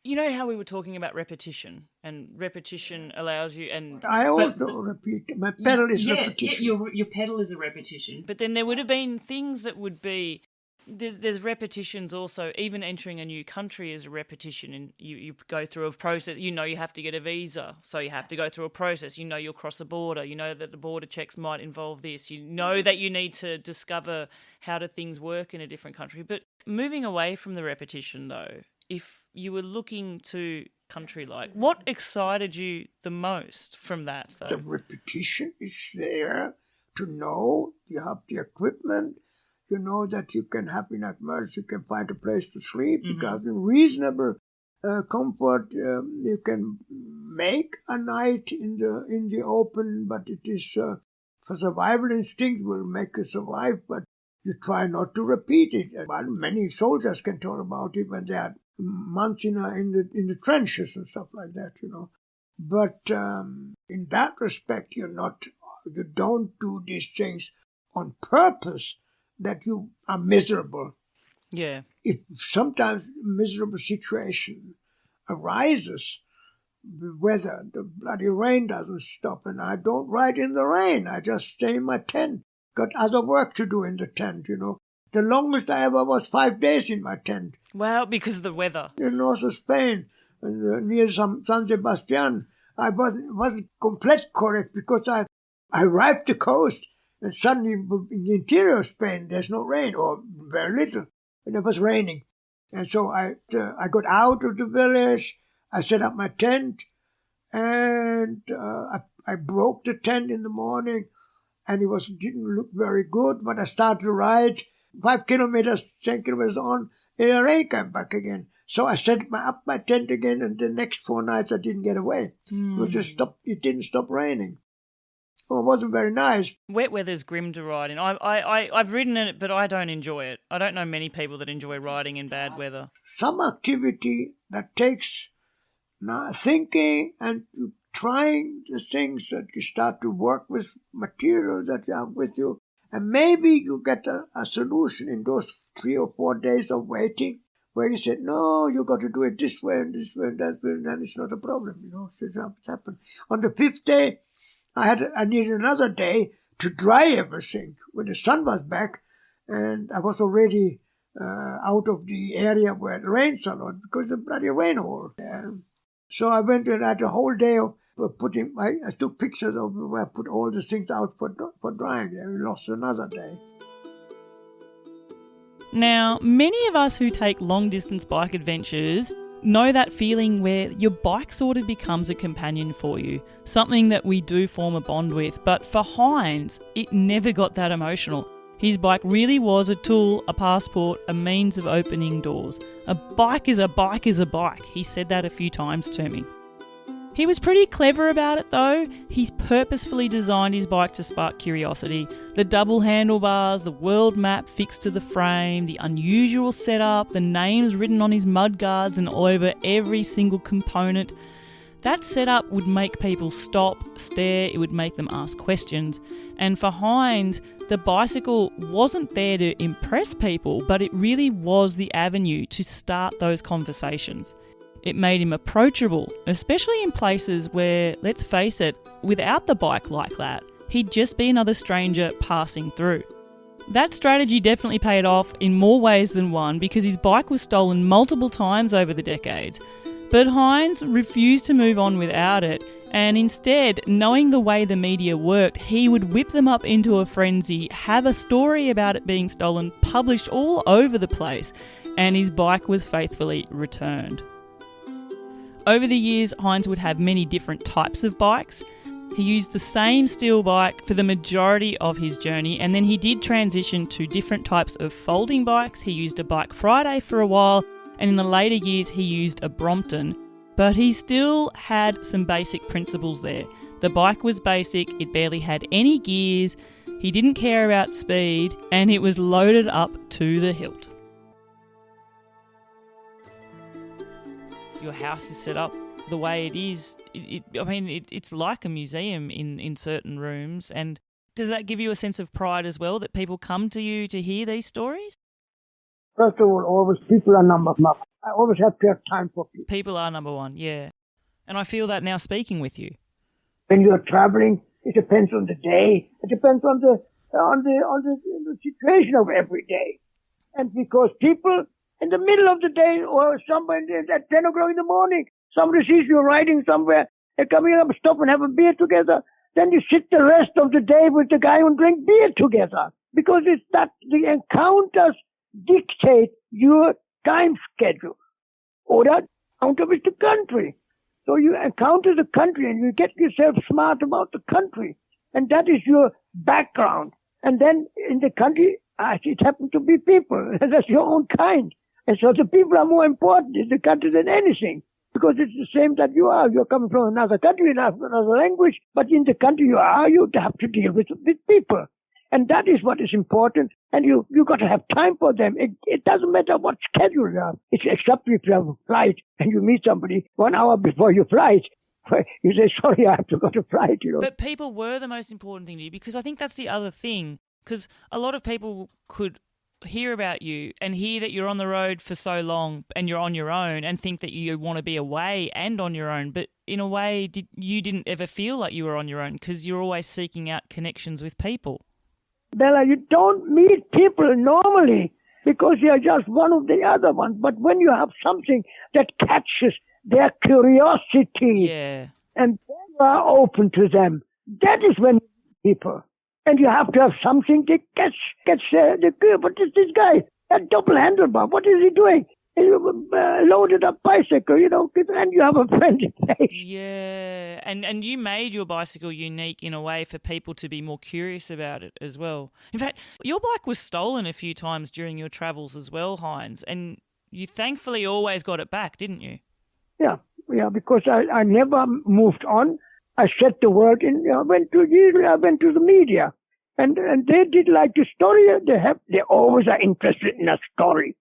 you know how we were talking about repetition, and repetition allows you... and I also repeat. My pedal is repetition. Your pedal is a repetition. But then there would have been things that would be... There's repetitions also. Even entering a new country is a repetition, and you go through a process. You know you have to get a visa, so you have to go through a process. You know you'll cross a border. You know that the border checks might involve this. You know that you need to discover how do things work in a different country. But moving away from the repetition, though, if you were looking to country like, what excited you the most from that, though? The repetition is there to know you have the equipment. You know that you can have enough emergency, you can find a place to sleep. Mm-hmm. Because in reasonable comfort, you can make a night in the open, but it is for survival instinct will make you survive, but you try not to repeat it. Well, many soldiers can talk about it when they are months in the trenches and stuff like that, But in that respect, you don't do these things on purpose that you are miserable. Yeah. If sometimes miserable situation arises, the weather, the bloody rain doesn't stop, and I don't ride in the rain. I just stay in my tent. Got other work to do in the tent, The longest I ever was 5 days in my tent. Wow, because of the weather. In north of Spain, near San Sebastian. I wasn't completely correct because I arrived the coast and suddenly in the interior of Spain there's no rain or very little. And it was raining. And so I got out of the village, I set up my tent, and I broke the tent in the morning. and didn't look very good. But I started to ride 5 kilometers, 10 kilometers on, and the rain came back again. So I set up my tent again, and the next 4 nights I didn't get away. It didn't stop raining. Well, it wasn't very nice. Wet weather's grim to ride in. I've ridden in it, but I don't enjoy it. I don't know many people that enjoy riding in bad weather. Some activity that takes thinking and trying the things that you start to work with material that you have with you, and maybe you get a solution in those 3 or 4 days of waiting, where you said, no, you got to do it this way and this way and that way, and then it's not a problem, So it happened. On the 5th day, I needed another day to dry everything. When the sun was back, and I was already out of the area where it rains a lot, because of the bloody rain hole. So I went and had a whole day of putting, I took pictures of where I put all the things out for drying, and we lost another day. Now, many of us who take long-distance bike adventures know that feeling where your bike sort of becomes a companion for you, something that we do form a bond with. But for Heinz, it never got that emotional. His bike really was a tool, a passport, a means of opening doors. A bike is a bike is a bike. He said that a few times to me. He was pretty clever about it though. He's purposefully designed his bike to spark curiosity. The double handlebars, the world map fixed to the frame, the unusual setup, the names written on his mudguards and all over every single component. That setup would make people stop, stare, it would make them ask questions. And for Heinz, the bicycle wasn't there to impress people, but it really was the avenue to start those conversations. It made him approachable, especially in places where, let's face it, without the bike like that, he'd just be another stranger passing through. That strategy definitely paid off in more ways than one because his bike was stolen multiple times over the decades. But Heinz refused to move on without it, and instead, knowing the way the media worked, he would whip them up into a frenzy, have a story about it being stolen published all over the place, and his bike was faithfully returned. Over the years, Heinz would have many different types of bikes. He used the same steel bike for the majority of his journey, and then he did transition to different types of folding bikes. He used a Bike Friday for a while, and in the later years he used a Brompton. But he still had some basic principles there. The bike was basic, it barely had any gears, he didn't care about speed, and it was loaded up to the hilt. Your house is set up the way it is. It's like a museum in certain rooms. And does that give you a sense of pride as well, that people come to you to hear these stories? First of all, always people are number one. I always have to have time for people. People are number one, yeah. And I feel that now speaking with you. When you're traveling, it depends on the day. It depends on the situation of every day. And because people in the middle of the day or somewhere at 10 o'clock in the morning, somebody sees you riding somewhere, they're coming up, stop and have a beer together. Then you sit the rest of the day with the guy and drink beer together. Because it's that the encounters dictate your time schedule. Or that encounter with the country. So you encounter the country and you get yourself smart about the country. And that is your background. And then in the country, it happens to be people. That's your own kind. And so the people are more important in the country than anything. Because it's the same that you are. You're coming from another country, another language. But in the country you are, you have to deal with people. And that is what is important. And you got to have time for them. It doesn't matter what schedule you have. It's except if you have a flight and you meet somebody 1 hour before your flight. You say, sorry, I have to go to flight, But people were the most important thing to you, because I think that's the other thing. Because a lot of people could hear about you and hear that you're on the road for so long and you're on your own and think that you want to be away and on your own. But in a way, you didn't ever feel like you were on your own because you're always seeking out connections with people. Bella, you don't meet people normally because you're just one of the other ones. But when you have something that catches their curiosity and you are open to them, that is when people. And you have to have something that gets the what is this guy? That double handlebar, what is he doing? loaded up bicycle, and you have a friendly face. Yeah, and you made your bicycle unique in a way for people to be more curious about it as well. In fact, your bike was stolen a few times during your travels as well, Heinz, and you thankfully always got it back, didn't you? Yeah, because I never moved on. I set the word in. I went to the media, and they did like the story. They always are interested in a story.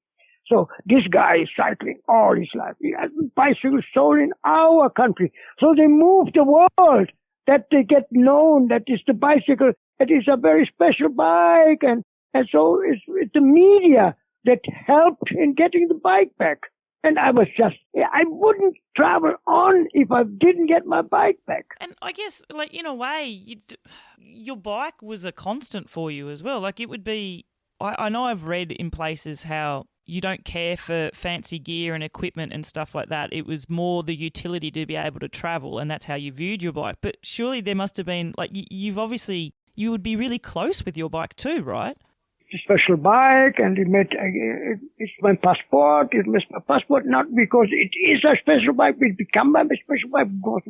So this guy is cycling all his life. He has bicycles sold in our country. So they move the world that they get known that is the bicycle. It is a very special bike, and so it's the media that helped in getting the bike back. And I wouldn't travel on if I didn't get my bike back. And I guess, like, in a way, your bike was a constant for you as well. Like, it would be, I know I've read in places how you don't care for fancy gear and equipment and stuff like that. It was more the utility to be able to travel, and that's how you viewed your bike. But surely there must have been, like, you would be really close with your bike too, right? It's a special bike, and it's my passport. It was my passport, not because it is a special bike. It become a special bike because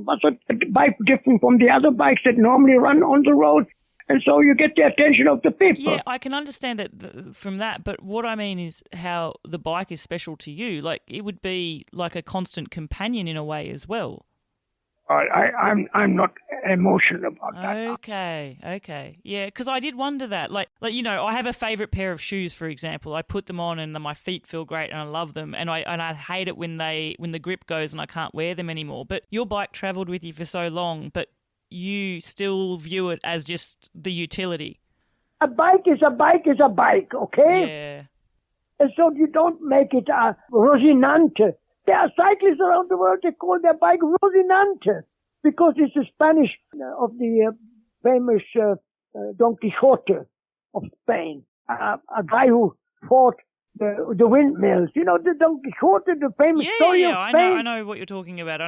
the bike different from the other bikes that normally run on the road. And so you get the attention of the people. Yeah, I can understand it from that. But what I mean is how the bike is special to you. Like, it would be like a constant companion in a way as well. I'm not emotional about that. Okay. Yeah, because I did wonder that. Like I have a favourite pair of shoes, for example. I put them on and my feet feel great and I love them. And I hate it when the grip goes and I can't wear them anymore. But your bike travelled with you for so long, but you still view it as just the utility. A bike is a bike, okay? Yeah. And so you don't make it a Rosinante. There are cyclists around the world, they call their bike Rosinante because it's the Spanish of the famous Don Quixote of Spain, a guy who fought the windmills. You know, the Don Quixote, the famous story of Spain. I know what you're talking about.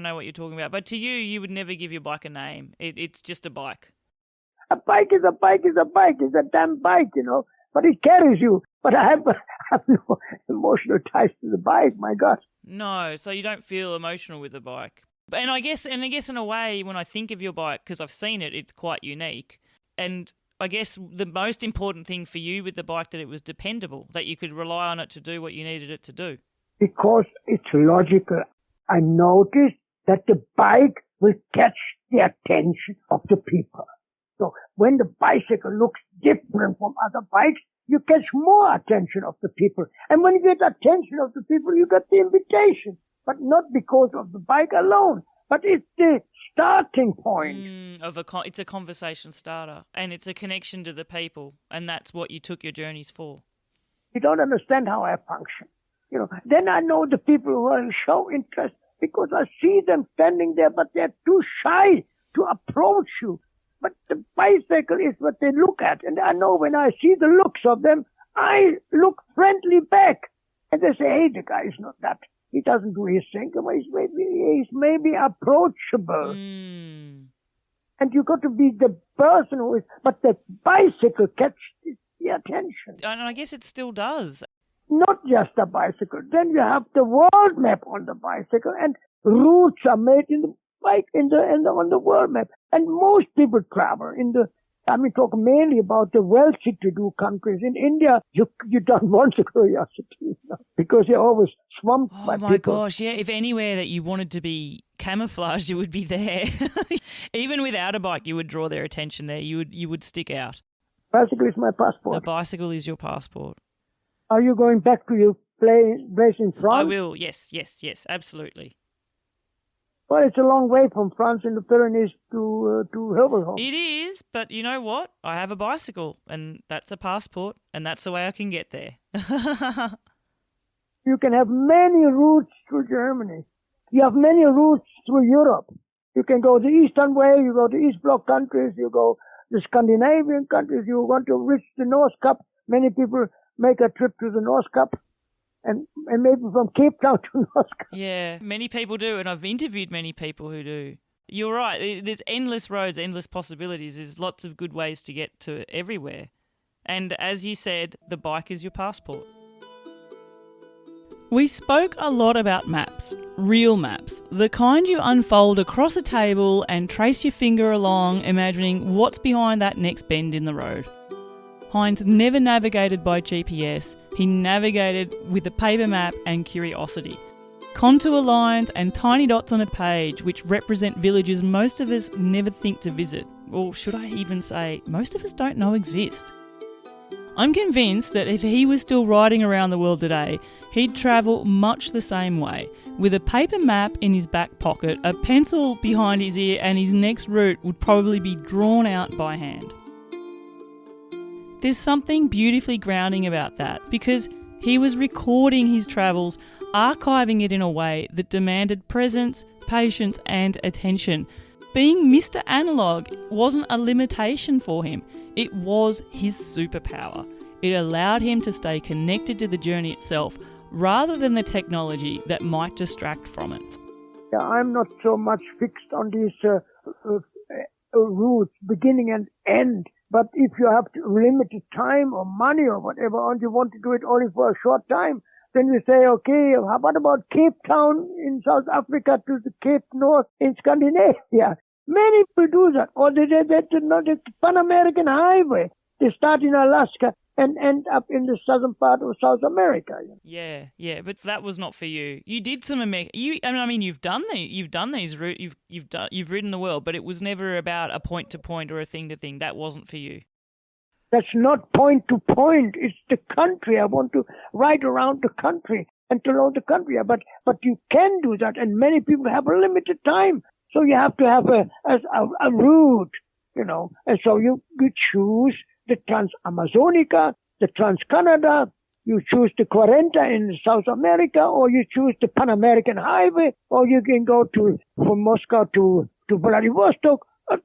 But to you would never give your bike a name. It's just a bike. A bike is a bike is a bike. It's a damn bike, but it carries you. But I have no emotional ties to the bike, my God. No, so you don't feel emotional with the bike. And I guess in a way, when I think of your bike, because I've seen it, it's quite unique. And I guess the most important thing for you with the bike, that it was dependable, that you could rely on it to do what you needed it to do. Because it's logical. I noticed that the bike will catch the attention of the people. So when the bicycle looks different from other bikes, you catch more attention of the people. And when you get attention of the people, you get the invitation. But not because of the bike alone, but it's the starting point. It's a conversation starter, and it's a connection to the people, and that's what you took your journeys for. You don't understand how I function. Then I know the people who are show interest because I see them standing there, but they're too shy to approach you. But the bicycle is what they look at. And I know when I see the looks of them, I look friendly back. And they say, hey, the guy is not that. He doesn't do his thing. He's maybe approachable. And you got to be the person who is, but the bicycle catches the attention. And I guess it still does. Not just a bicycle. Then you have the world map on the bicycle, and routes are made in the bike on the world map. And most people travel talk mainly about the well-to-do countries. In India, you don't want the curiosity, because you're always swamped by people. Oh my gosh, yeah. If anywhere that you wanted to be camouflaged, it would be there. Even without a bike, you would draw their attention there. You would stick out. Bicycle is my passport. The bicycle is your passport. Are you going back to your place in France? I will, yes, absolutely. Well, it's a long way from France in the Pyrenees to Hilversum. It is, but you know what? I have a bicycle, and that's a passport, and that's the way I can get there. You can have many routes through Germany. You have many routes through Europe. You can go the Eastern way, you go the East Bloc countries, you go the Scandinavian countries, you want to reach the North Cape. Many people make a trip to the North Cape. And maybe from Cape Town to North Cape. Yeah, many people do, and I've interviewed many people who do. You're right. There's endless roads, endless possibilities. There's lots of good ways to get to everywhere. And as you said, the bike is your passport. We spoke a lot about maps, real maps, the kind you unfold across a table and trace your finger along, imagining what's behind that next bend in the road. Heinz never navigated by GPS, he navigated with a paper map and curiosity. Contour lines and tiny dots on a page which represent villages most of us never think to visit, or should I even say, most of us don't know exist. I'm convinced that if he was still riding around the world today, he'd travel much the same way, with a paper map in his back pocket, a pencil behind his ear, and his next route would probably be drawn out by hand. There's something beautifully grounding about that, because he was recording his travels, archiving it in a way that demanded presence, patience and attention. Being Mr. Analog wasn't a limitation for him, it was his superpower. It allowed him to stay connected to the journey itself, rather than the technology that might distract from it. Yeah, I'm not so much fixed on these routes, beginning and end. But if you have limited time or money or whatever, and you want to do it only for a short time, then you say, okay, what about Cape Town in South Africa to the Cape North in Scandinavia? Many people do that. Or the Pan American Highway. They start in Alaska and end up in the southern part of South America. Yeah, but that was not for you. You did some you've done these routes. You've ridden the world, but it was never about a point to point or a thing to thing. That wasn't for you. That's not point to point. It's the country. I want to ride around the country and to know the country. But you can do that, and many people have a limited time. So you have to have a route, and so you choose the Trans-Amazonica, the Trans-Canada, you choose the 40 in South America, or you choose the Pan American Highway, or you can go from Moscow to Vladivostok. 6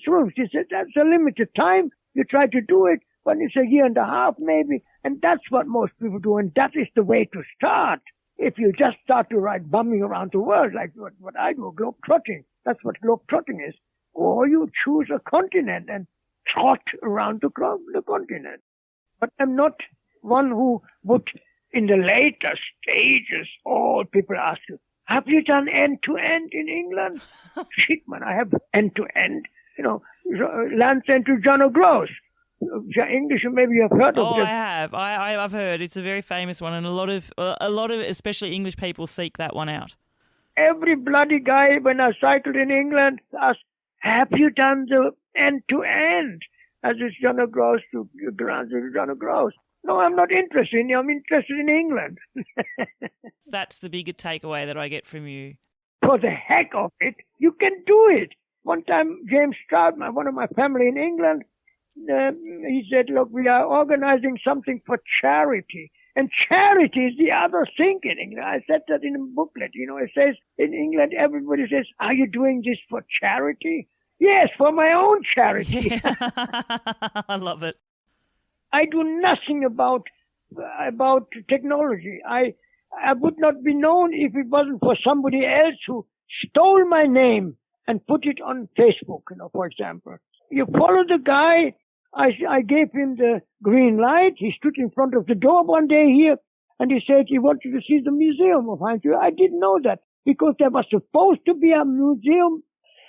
routes. He said that's a limited time. You try to do it, but it's a year and a half maybe, and that's what most people do, and that is the way to start. If you just start to ride bumming around the world, like what I do, globe-trotting, that's what globe-trotting is. Or you choose a continent and trot around the continent. But I'm not one who would, in the later stages, all people ask you, have you done end-to-end in England? Shit, man, I have end-to-end. Lance and to John O'Groats. English, maybe you've heard of it. I have. I've heard. It's a very famous one, and a lot of, especially English people, seek that one out. Every bloody guy, when I cycled in England, asked, have you done the end-to-end? As it's John O'Groats to John O'Groats. No, I'm not interested in you. I'm interested in England. That's the bigger takeaway that I get from you. For the heck of it, you can do it. One time, James Stroud, one of my family in England, he said, look, we are organizing something for charity. And charity is the other thing in England. I said that in a booklet. It says in England, everybody says, are you doing this for charity? Yes, for my own charity. I love it. I do nothing about technology. I would not be known if it wasn't for somebody else who stole my name and put it on Facebook, for example. You follow the guy. I gave him the green light. He stood in front of the door one day here, and he said he wanted to see the museum of Heinz. I didn't know that, because there was supposed to be a museum,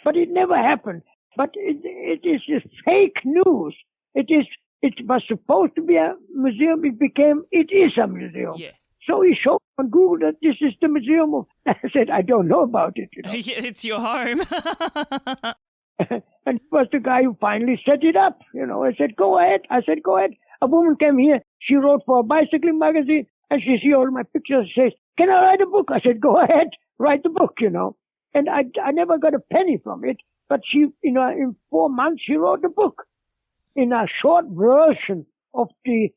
but it never happened. But it is just fake news. It was supposed to be a museum. It is a museum. Yeah. So he showed on Google that this is the museum of, I said, I don't know about it. Yeah, it's your home. And it was the guy who finally set it up. I said, go ahead. A woman came here. She wrote for a bicycling magazine, and she see all my pictures. Says, can I write a book? I said, go ahead, write the book, And I never got a penny from it. But she, in 4 months, she wrote the book in a short version of the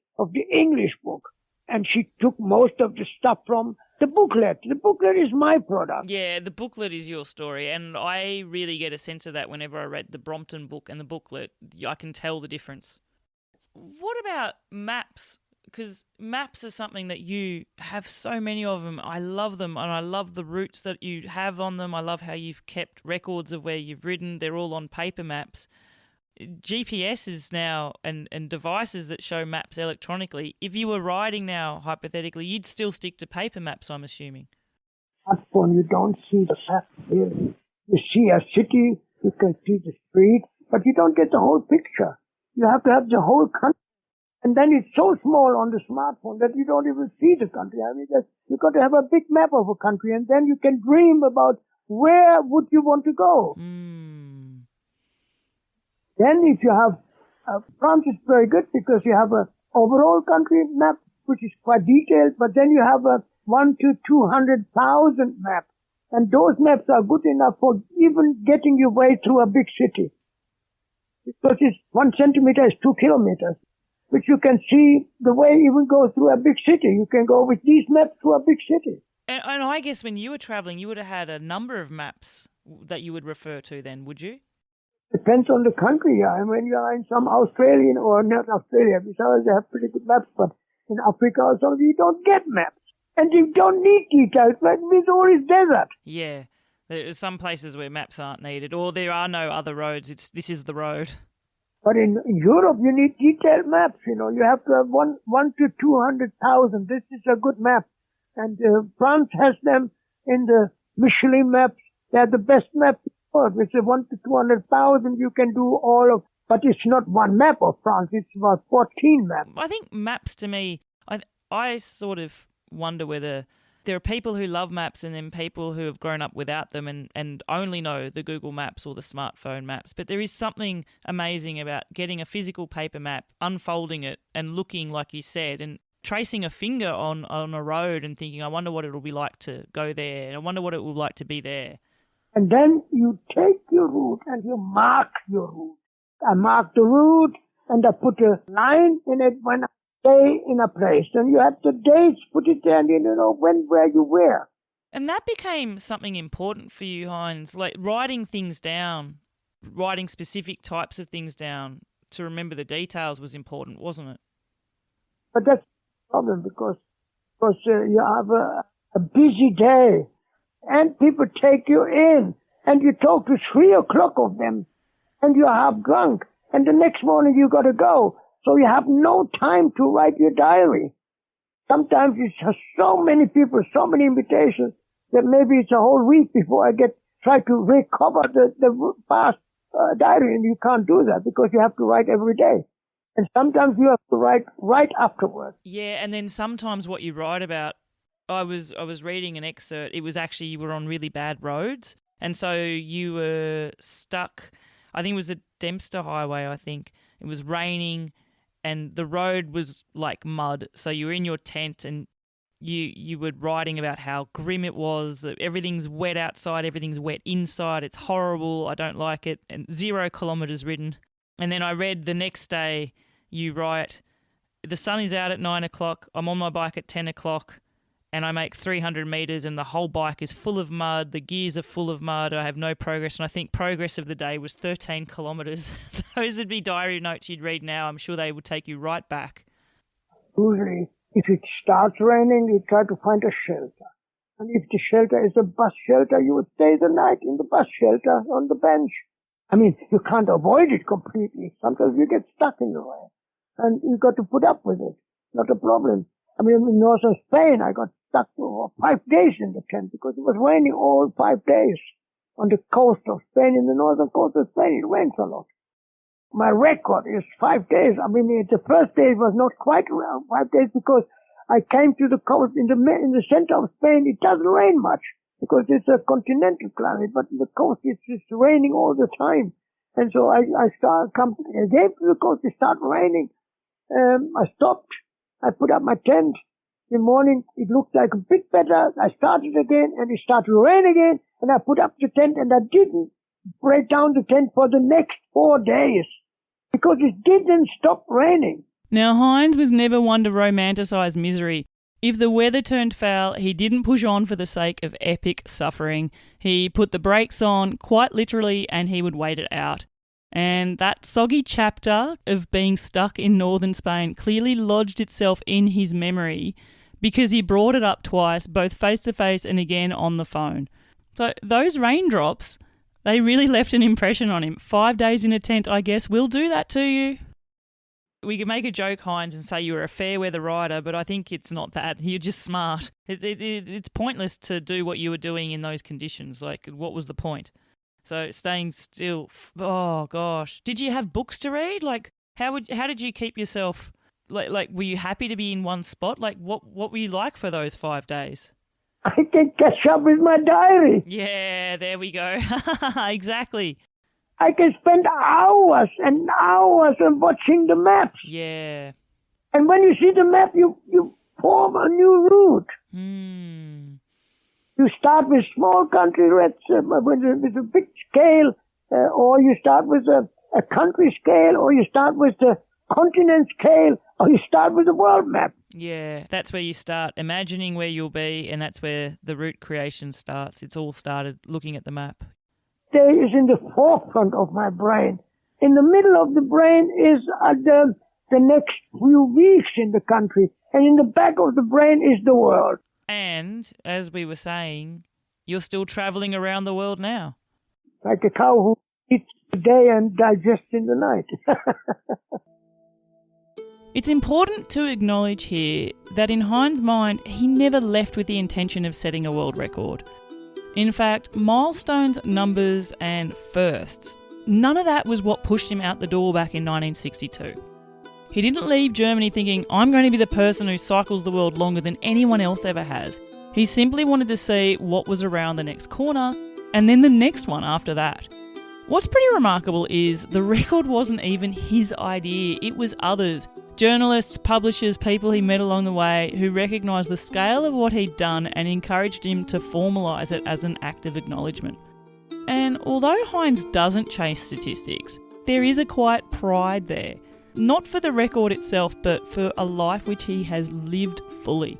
English book. And she took most of the stuff from the booklet. The booklet is my product. Yeah, the booklet is your story, and I really get a sense of that whenever I read the Brompton book and the booklet. I can tell the difference. What about maps? Because maps are something that you have so many of them. I love them, and I love the routes that you have on them. I love how you've kept records of where you've ridden. They're all on paper maps. GPSs now and devices that show maps electronically, if you were riding now, hypothetically, you'd still stick to paper maps, I'm assuming. Smartphone, you don't see the map clearly. You see a city, you can see the street, but you don't get the whole picture. You have to have the whole country. And then it's so small on the smartphone that you don't even see the country. I mean, you've got to have a big map of a country, and then you can dream about where would you want to go. Then if you have, France is very good because you have a overall country map, which is quite detailed, but then you have a 1 to 200,000 map. And those maps are good enough for even getting your way through a big city. Because 1 centimeter is 2 kilometers, which you can see the way even goes through a big city. You can go with these maps to a big city. And I guess when you were travelling, you would have had a number of maps that you would refer to then, would you? Depends on the country, yeah. And when you are in some Australian or not Australia, besides they have pretty good maps, but in Africa or something, you don't get maps. And you don't need details, like it's always desert. Yeah. There are some places where maps aren't needed, or there are no other roads. This is the road. But in Europe, you need detailed maps, you know. You have to have 1 to 200,000. This is a good map. And France has them in the Michelin maps. They're the best maps in the world. It's 1 to 200,000. You can do all of, but it's not one map of France. It's about 14 maps. I think maps to me, I sort of wonder whether there are people who love maps and then people who have grown up without them and only know the Google Maps or the smartphone maps. But there is something amazing about getting a physical paper map, unfolding it and looking, like you said, and tracing a finger on a road and thinking, I wonder what it'll be like to go there, and I wonder what it will like to be there. And then you take your route and you mark your route. I mark the route and I put a line in it when I stay in a place. And you have the dates, put it there, and you know when, where you were. And that became something important for you, Heinz, like writing things down, writing specific types of things down to remember the details was important, wasn't it? But that's the problem because you have a busy day and people take you in and you talk to 3 o'clock of them and you're half drunk and the next morning you got to go. So you have no time to write your diary. Sometimes it's so many people, so many invitations that maybe it's a whole week before I try to recover the past diary, and you can't do that because you have to write every day. And sometimes you have to write right afterwards. Yeah, and then sometimes what you write about, I was reading an excerpt, it was actually you were on really bad roads, and so you were stuck, I think it was the Dempster Highway, I think. It was raining and the road was like mud, so you were in your tent and you were writing about how grim it was, everything's wet outside, everything's wet inside, it's horrible, I don't like it, and 0 kilometres ridden. And then I read the next day, you write, the sun is out at 9 o'clock, I'm on my bike at 10 o'clock, and I make 300 metres and the whole bike is full of mud, the gears are full of mud, I have no progress, and I think progress of the day was 13 kilometres. Those would be diary notes you'd read now. I'm sure they would take you right back. Usually, if it starts raining, you try to find a shelter. And if the shelter is a bus shelter, you would stay the night in the bus shelter on the bench. I mean, you can't avoid it completely. Sometimes you get stuck in the way. And you got to put up with it. Not a problem. I mean, in northern Spain, I got stuck for 5 days in the tent because it was raining all 5 days. On the coast of Spain, in the northern coast of Spain, it rains a lot. My record is 5 days. I mean, the first day was not quite around 5 days because I came to the coast in the center of Spain. It doesn't rain much because it's a continental climate, but in the coast it's raining all the time. And so I came to the coast, it started raining. I stopped. I put up my tent. In the morning, it looked like a bit better. I started again, and it started to rain again, and I put up the tent, and I didn't break down the tent for the next 4 days because it didn't stop raining. Now, Heinz was never one to romanticise misery. If the weather turned foul, he didn't push on for the sake of epic suffering. He put the brakes on, quite literally, and he would wait it out. And that soggy chapter of being stuck in northern Spain clearly lodged itself in his memory because he brought it up twice, both face-to-face and again on the phone. So those raindrops, They really left an impression on him. 5 days in a tent, I guess, will do that to you. We could make a joke, Heinz, and say you were a fair weather rider, but I think it's not that. You're just smart. It's pointless to do what you were doing in those conditions. Like, what was the point? So staying still. Oh gosh, did you have books to read? Like, how did you keep yourself? Like, were you happy to be in one spot? Like, what were you like for those 5 days? I can catch up with my diary. Yeah, there we go. Exactly. I can spend hours and hours on watching the maps. Yeah. And when you see the map, you form a new route. You start with small country with a big scale, or you start with a country scale, or you start with the continent scale, or you start with the world map. Yeah, that's where you start imagining where you'll be, and that's where the route creation starts. It's all started looking at the map. Day is in the forefront of my brain. In the middle of the brain is the next few weeks in the country, and in the back of the brain is the world. And, as we were saying, you're still travelling around the world now. Like a cow who eats the day and digests in the night. It's important to acknowledge here that in Heinz's mind, he never left with the intention of setting a world record. In fact, milestones, numbers and firsts, none of that was what pushed him out the door back in 1962. He didn't leave Germany thinking, I'm going to be the person who cycles the world longer than anyone else ever has. He simply wanted to see what was around the next corner and then the next one after that. What's pretty remarkable is the record wasn't even his idea, it was others. Journalists, publishers, people he met along the way who recognised the scale of what he'd done and encouraged him to formalise it as an act of acknowledgement. And although Heinz doesn't chase statistics, there is a quiet pride there. Not for the record itself, but for a life which he has lived fully.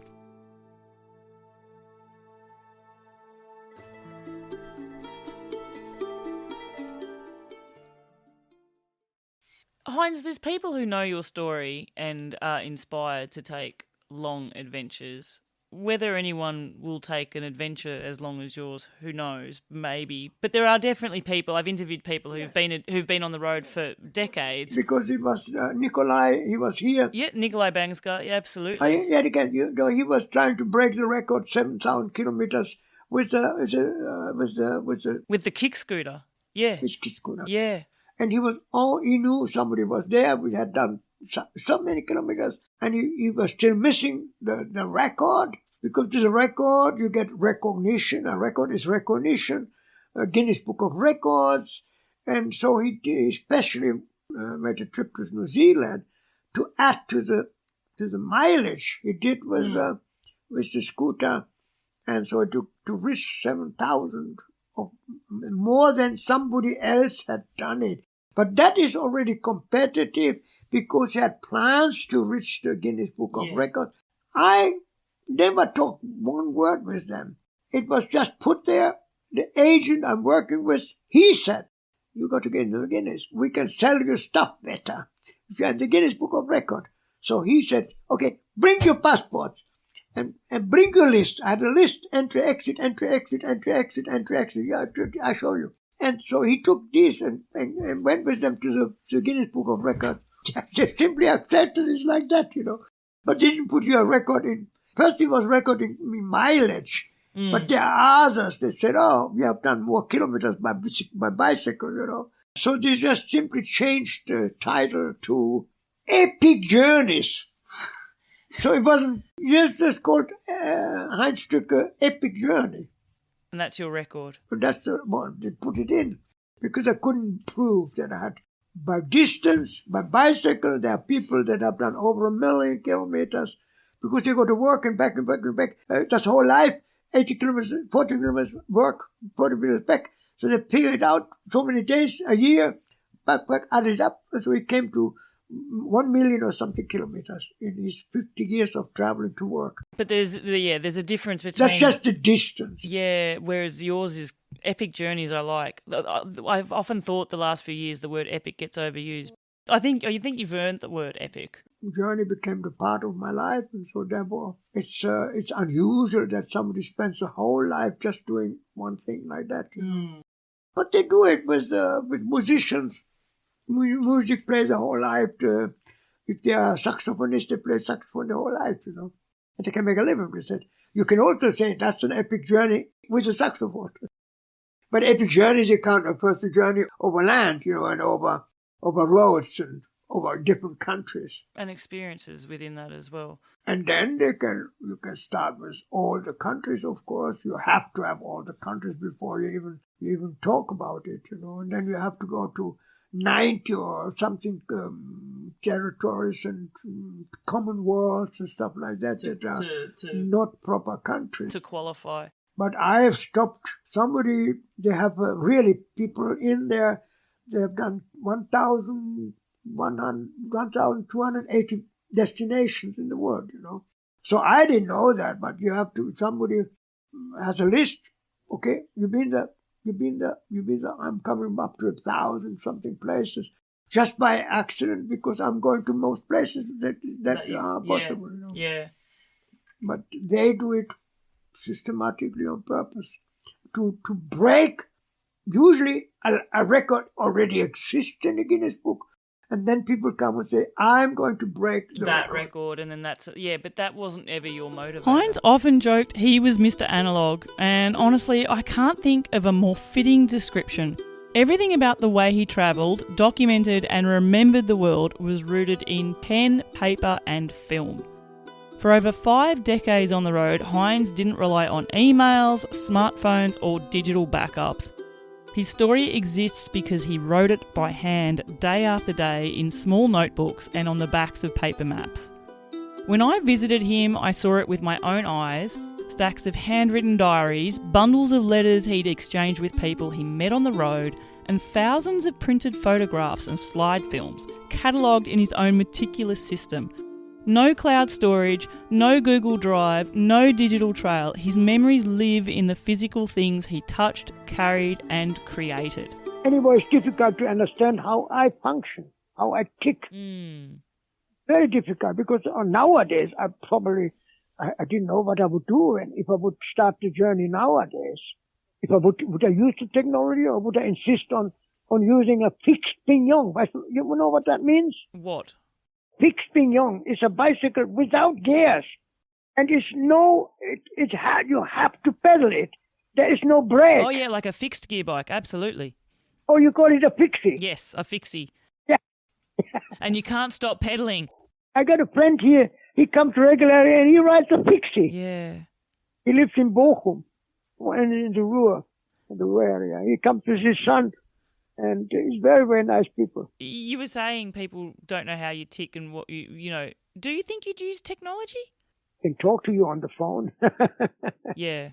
Heinz, there's people who know your story and are inspired to take long adventures. Whether anyone will take an adventure as long as yours, who knows? Maybe, but there are definitely people. I've interviewed people who've been on the road for decades. Because it was Nikolai. He was here. Yeah, Nikolai Bangska. Yeah, absolutely. He was trying to break the record, 7,000 kilometers with the kick scooter. Yeah, his kick scooter. Yeah, and he knew somebody was there. We had done so many kilometers, and he was still missing the record, because to the record you get recognition. A record is recognition, a Guinness Book of Records, and so he especially made a trip to New Zealand to add to the mileage he did with the scooter, and so to reach 7,000 of more than somebody else had done it. But that is already competitive, because he had plans to reach the Guinness Book of Records. I never talked one word with them. It was just put there. The agent I'm working with, he said, you got to get into the Guinness. We can sell your stuff better if you have the Guinness Book of Records. So he said, okay, bring your passports and bring your list. I had a list, entry, exit, entry, exit, entry, exit, entry, exit. Yeah, I show you. And so he took these and went with them to the Guinness Book of Records. They simply accepted it like that, But they didn't put your record in. First he was recording mileage. But there are others that said, we have done more kilometers by bicycle, So they just simply changed the title to Epic Journeys. So it wasn't just called Heinz Stücke Epic Journey. And that's your record. And that's the one they put it in, because I couldn't prove that I had, by distance, by bicycle. There are people that have done over 1 million kilometers, because they go to work and back and back and back. That's whole life, 80 kilometers, 40 kilometers work, 40 kilometers back. So they figured out so many days, a year, back, added up. And so it came to 1 million or something kilometers in his 50 years of traveling to work. But there's a difference between... That's just the distance. Yeah, whereas yours is epic journeys. I like. I've often thought the last few years the word epic gets overused. I think you've earned the word epic. Journey became the part of my life, and so therefore it's unusual that somebody spends a whole life just doing one thing like that. But they do it with musicians. Music plays their whole life. If they are saxophonists, they play saxophone their whole life, And they can make a living with it. You can also say that's an epic journey with a saxophone. But epic journeys, you can't refer to journey over land, and over roads and over different countries. And experiences within that as well. And then you can start with all the countries, of course. You have to have all the countries before you even talk about it, And then you have to go to 90 or something territories and commonwealths and stuff like that that are not proper countries. To qualify. But I have stopped they have really people in there, they have done 1,280 destinations in the world, So I didn't know that, but somebody has a list. Okay, you've been there. I'm coming up to 1,000 something places just by accident because I'm going to most places that are possible, Yeah. But they do it systematically on purpose to break. Usually a record already exists in the Guinness Book, and then people come and say, I'm going to break that record, and then but that wasn't ever your motivator. Heinz often joked he was Mr. Analog, and honestly, I can't think of a more fitting description. Everything about the way he travelled, documented and remembered the world was rooted in pen, paper and film. For over 5 decades on the road, Heinz didn't rely on emails, smartphones or digital backups. His story exists because he wrote it by hand day after day in small notebooks and on the backs of paper maps. When I visited him, I saw it with my own eyes, stacks of handwritten diaries, bundles of letters he'd exchanged with people he met on the road, and thousands of printed photographs and slide films, catalogued in his own meticulous system. No cloud storage, no Google Drive, no digital trail. His memories live in the physical things he touched, carried and created. Anyway, it's difficult to understand how I function, how I tick. Very difficult because nowadays I didn't know what I would do and if I would start the journey nowadays. If I would I use the technology or would I insist on using a fixed pignon? You know what that means? What? Fixed pignon is a bicycle without gears, and you have to pedal it. There is no brake. Oh yeah, like a fixed gear bike, absolutely. Oh, you call it a fixie? Yes, a fixie. Yeah. And you can't stop pedaling. I got a friend here. He comes regularly and he rides a fixie. Yeah. He lives in Bochum, and in the Ruhr area. He comes with his son. And he's very, very nice people. You were saying people don't know how you tick and what you know. Do you think you'd use technology? I can talk to you on the phone. Yeah.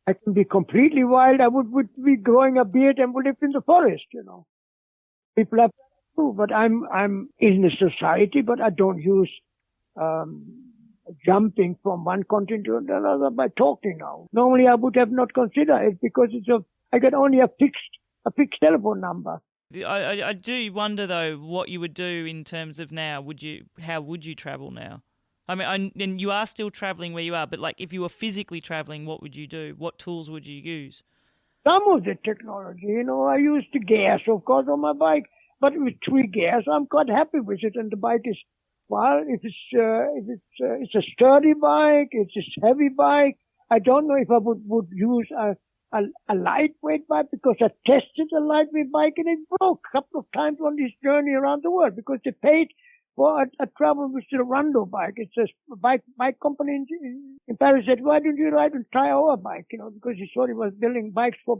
I can be completely wild. I would be growing a beard and would live in the forest, People have to do, but I'm in a society, but I don't use jumping from one continent to another by talking now. Normally I would have not considered it because I got only a fixed telephone number. I do wonder though what you would do in terms of now. How would you travel now? I mean, and you are still travelling where you are, but like if you were physically travelling, what would you do? What tools would you use? Some of the technology, I use the gears, of course, on my bike, but with 3 gears, I'm quite happy with it. And the bike is, if it's a sturdy bike, it's a heavy bike. I don't know if I would use a lightweight bike because I tested a lightweight bike and it broke a couple of times on this journey around the world because they paid for a travel with the Rando bike. It's a bike company in Paris said, why don't you ride and try our bike? Because he thought he was building bikes for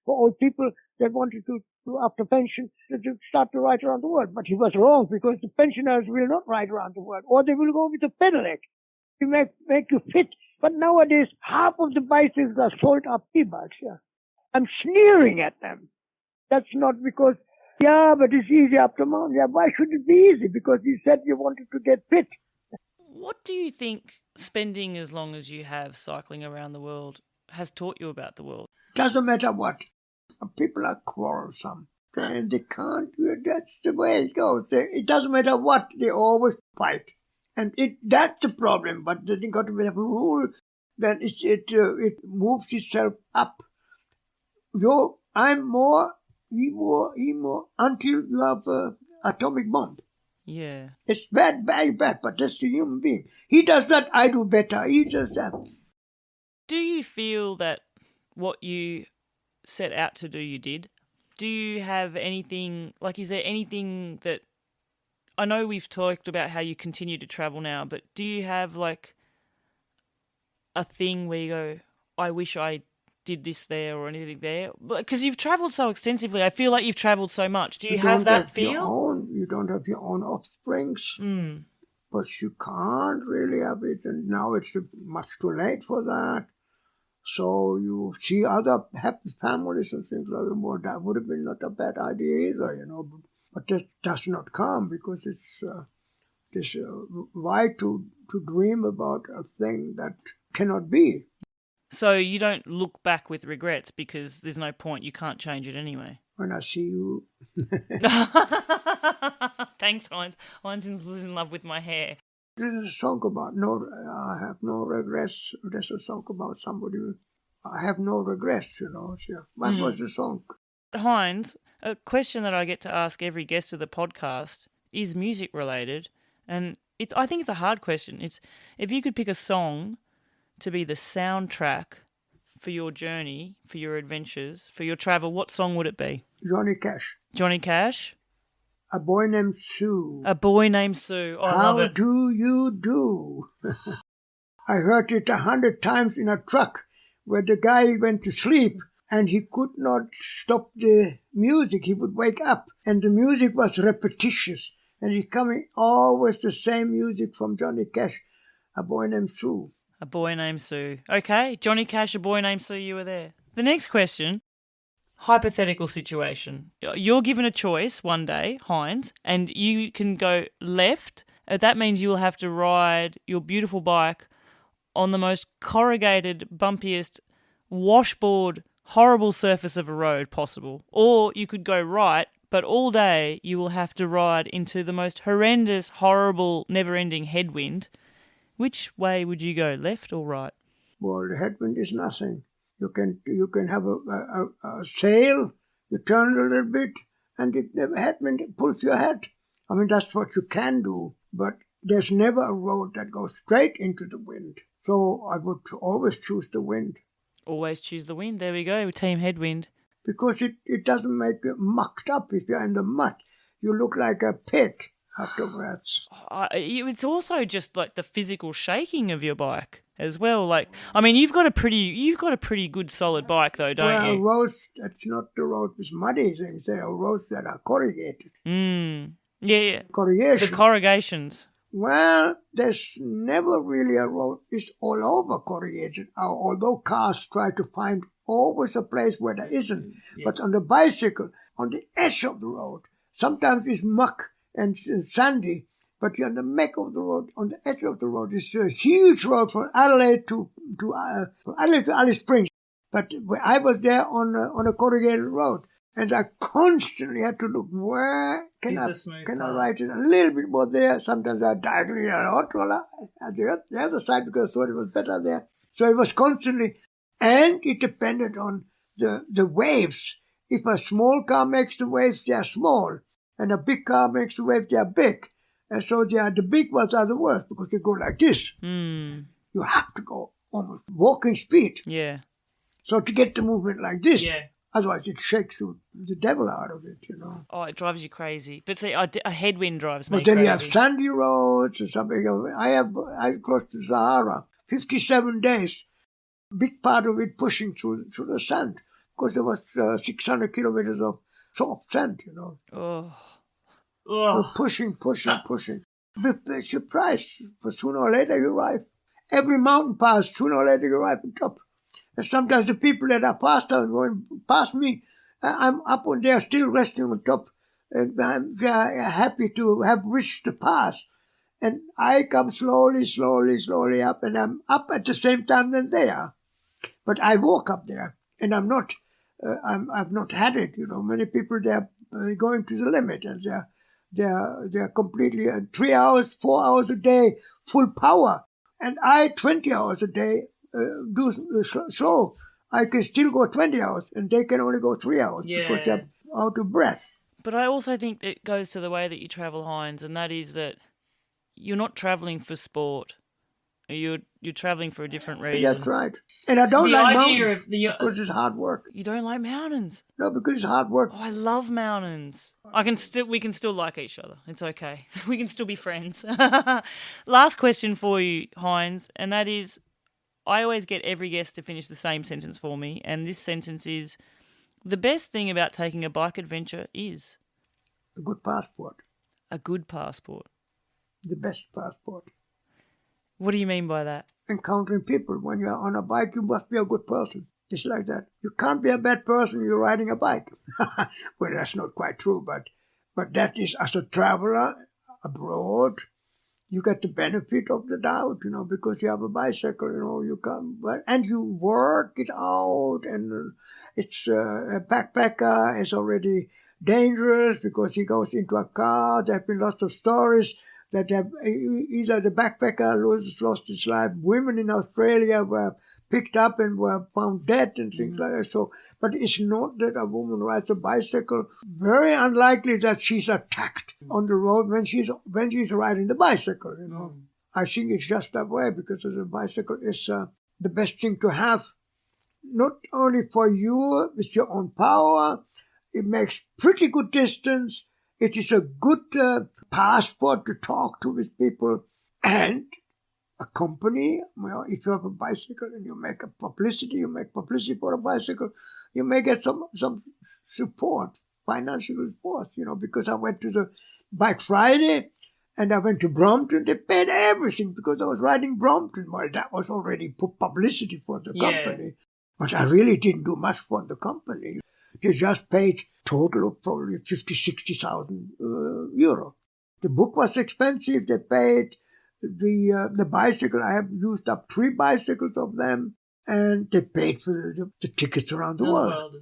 old people that wanted to after pension to start to ride around the world. But he was wrong because the pensioners will not ride around the world or they will go with a pedelec. It make you fit. But nowadays, half of the bicycles are sold are e-bikes. Yeah. I'm sneering at them. That's not because, but it's easy up the mountain. Yeah, why should it be easy? Because you said you wanted to get fit. What do you think spending as long as you have cycling around the world has taught you about the world? Doesn't matter what. People are quarrelsome. And they can't. That's the way it goes. It doesn't matter what. They always fight. And that's the problem, but then you got to have a rule, then it moves itself up. Your I'm more, he more, until you have atomic bomb. Yeah. It's bad, very bad, but that's the human being. He does that, I do better. He does that. Do you feel that what you set out to do, you did? Do you have anything, like, is there anything that, I know we've talked about how you continue to travel now, but do you have, like, a thing where you go, I wish I did this there or anything there? Because you've travelled so extensively. I feel like you've travelled so much. Do you have that feel? You don't have your own offsprings. Mm. But you can't really have it. And now it's much too late for that. So you see other happy families and things like that. Well, that would have been not a bad idea either, you know. But that does not come because it's this right to dream about a thing that cannot be. So you don't look back with regrets because there's no point. You can't change it anyway. When I see you. Thanks, Heinz. Heinz was in love with my hair. There's a song about I have no regrets. There's a song about somebody. I have no regrets, you know. So what was the song? Heinz, a question that I get to ask every guest of the podcast is music related, and I think it's a hard question. It's if you could pick a song to be the soundtrack for your journey, for your adventures, for your travel, what song would it be? Johnny Cash. Johnny Cash? A Boy Named Sue. A Boy Named Sue. Oh, I love it. How do you do? I heard it 100 times in a truck where the guy went to sleep and he could not stop the music. He would wake up and the music was repetitious and it's coming always the same music from Johnny Cash. A Boy Named Sue. A Boy Named Sue. Okay, Johnny Cash, A Boy Named Sue, you were there. The next question, hypothetical situation. You're given a choice one day, Heinz, and you can go left. That means you will have to ride your beautiful bike on the most corrugated, bumpiest, washboard, horrible surface of a road possible. Or you could go right, but all day you will have to ride into the most horrendous, horrible, never-ending headwind. Which way would you go, left or right? Well, the headwind is nothing. You can have a sail, you turn it a little bit, and the headwind pulls your head. I mean, that's what you can do, but there's never a road that goes straight into the wind. So I would always choose the wind. Always choose the wind. There we go, Team Headwind. Because it doesn't make you mucked up if you're in the mud. You look like a pig afterwards. It's also just like the physical shaking of your bike as well. Like, I mean, you've got a pretty good solid bike though, don't you? Roads, that's not the road with muddy things. There are roads that are corrugated. Yeah. Corrugation. The corrugations. Well, there's never really a road. It's all over corrugated. Although cars try to find always a place where there isn't. Yeah. But on the bicycle, on the edge of the road, sometimes it's muck and sandy, but you're on the neck of the road, on the edge of the road. It's a huge road from Adelaide to Alice Springs. But I was there on a corrugated road, and I constantly had to look, where can I write it a little bit more there? Sometimes I diagonally a lot at the other side because I thought it was better there. So it was constantly, and it depended on the waves. If a small car makes the waves, they are small. And a big car makes the waves, they are big. And so the big ones are the worst because they go like this. You have to go almost walking speed. Yeah. So to get the movement like this, otherwise it shakes the devil out of it, you know. Oh, it drives you crazy. But see, a headwind drives me crazy. But then you have crazy. sandy roads or something. I crossed the Sahara, 57 days, big part of it pushing through the sand because there was 600 kilometers of soft sand, you know. Pushing. But surprise, for sooner or later you arrive. Every mountain pass, sooner or later you arrive on top. And sometimes the people that are going past me, I'm up on there still resting on top. And I'm happy to have reached the pass. And I come slowly up, and I'm up at the same time than they are. But I walk up there, and I've not had it, you know. Many people, they're going to the limit, and they're completely 3 hours, 4 hours a day, full power. And I 20 hours a day do slow. I can still go 20 hours, and they can only go 3 hours because they're out of breath. But I also think it goes to the way that you travel, Heinz, and that is that you're not travelling for sport. You're travelling for a different reason. That's right. And I don't like mountains because it's hard work. You don't like mountains? No, because it's hard work. Oh, I love mountains. We can still like each other. It's okay. We can still be friends. Last question for you, Heinz, and that is, I always get every guest to finish the same sentence for me, and this sentence is, the best thing about taking a bike adventure is? A good passport. A good passport. The best passport. What do you mean by that? Encountering people. When you're on a bike, you must be a good person. Just like that. You can't be a bad person, you're riding a bike. Well, that's not quite true, but that is, as a traveler abroad, you get the benefit of the doubt, because you have a bicycle, you come, and you work it out, and it's a backpacker is already dangerous because he goes into a car. There have been lots of stories that have either the backpacker lost his life. Women in Australia were picked up and were found dead and things like that. So, but it's not that a woman rides a bicycle. Very unlikely that she's attacked on the road when she's riding the bicycle. I think it's just that way because the bicycle is the best thing to have. Not only for you with your own power, it makes pretty good distance. It is a good passport to talk to with people, and a company. Well, if you have a bicycle and you make publicity for a bicycle, you may get some support, financial support, because I went to the Bike Friday and I went to Brompton. They paid everything because I was riding Brompton. Well, that was already publicity for the company, but I really didn't do much for the company. They just paid total of probably 60,000 euro. The book was expensive. They paid the bicycle. I have used up 3 bicycles of them, and they paid for the tickets around the world.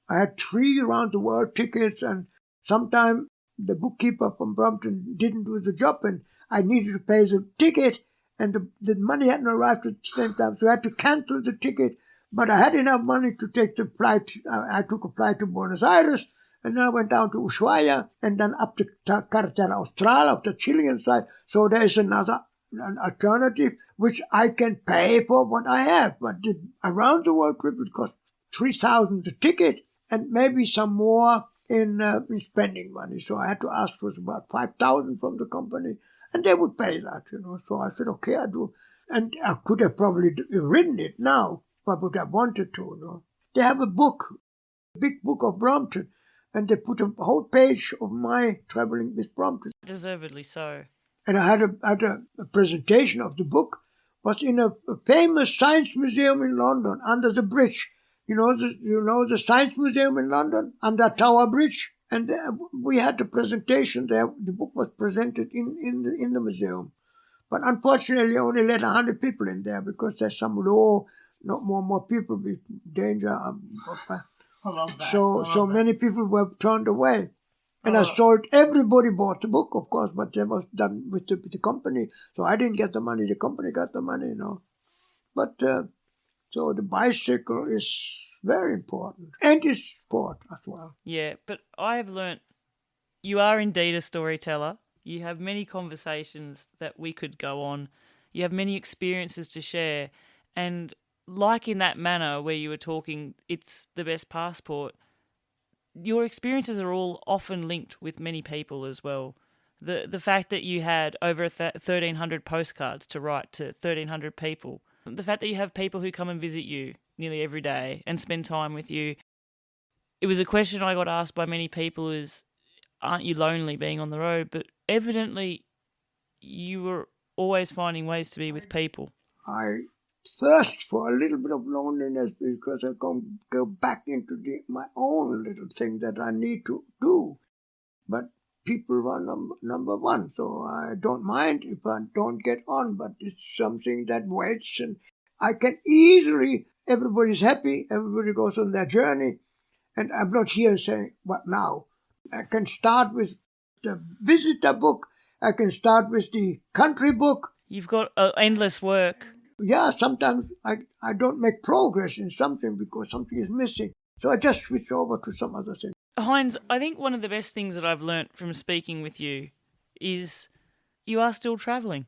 I had 3 around the world tickets, and sometime the bookkeeper from Brompton didn't do the job, and I needed to pay the ticket, and the money hadn't arrived at the same time, so I had to cancel the ticket. But I had enough money to take the flight. I took a flight to Buenos Aires, and then I went down to Ushuaia, and then up to Carretera Austral, up the Chilean side. So there is an alternative, which I can pay for what I have. But the around the world trip would cost 3,000 the ticket, and maybe some more in spending money. So I had to ask for about 5,000 from the company, and they would pay that, So I said, okay, I do. And I could have probably written it now. But I wanted to, They have a book, a big book of Brompton, and they put a whole page of my traveling with Brompton. Deservedly so. And I had a presentation of the book, was in a famous science museum in London, under the bridge. You know the Science Museum in London, under Tower Bridge? And we had the presentation there. The book was presented in the museum. But unfortunately, only let 100 people in there because there's some law. Not more people with danger. I love that. So many people were turned away. And I sold, everybody bought the book, of course, but that was done with the company. So I didn't get the money, the company got the money, But, so the bicycle is very important. And it's sport as well. Yeah, but I have learnt you are indeed a storyteller. You have many conversations that we could go on. You have many experiences to share. And like in that manner where you were talking, it's the best passport, your experiences are all often linked with many people as well. The fact that you had over 1,300 postcards to write to 1,300 people, the fact that you have people who come and visit you nearly every day and spend time with you. It was a question I got asked by many people is, aren't you lonely being on the road? But evidently you were always finding ways to be with people. I thirst for a little bit of loneliness because I can go back into my own little thing that I need to do. But people were number one, so I don't mind if I don't get on, but it's something that waits, and I can easily, everybody's happy, everybody goes on their journey, and I'm not here saying, what now? I can start with the visitor book, I can start with the country book. You've got endless work. Yeah, sometimes I don't make progress in something because something is missing. So I just switch over to some other thing. Heinz, I think one of the best things that I've learnt from speaking with you is you are still travelling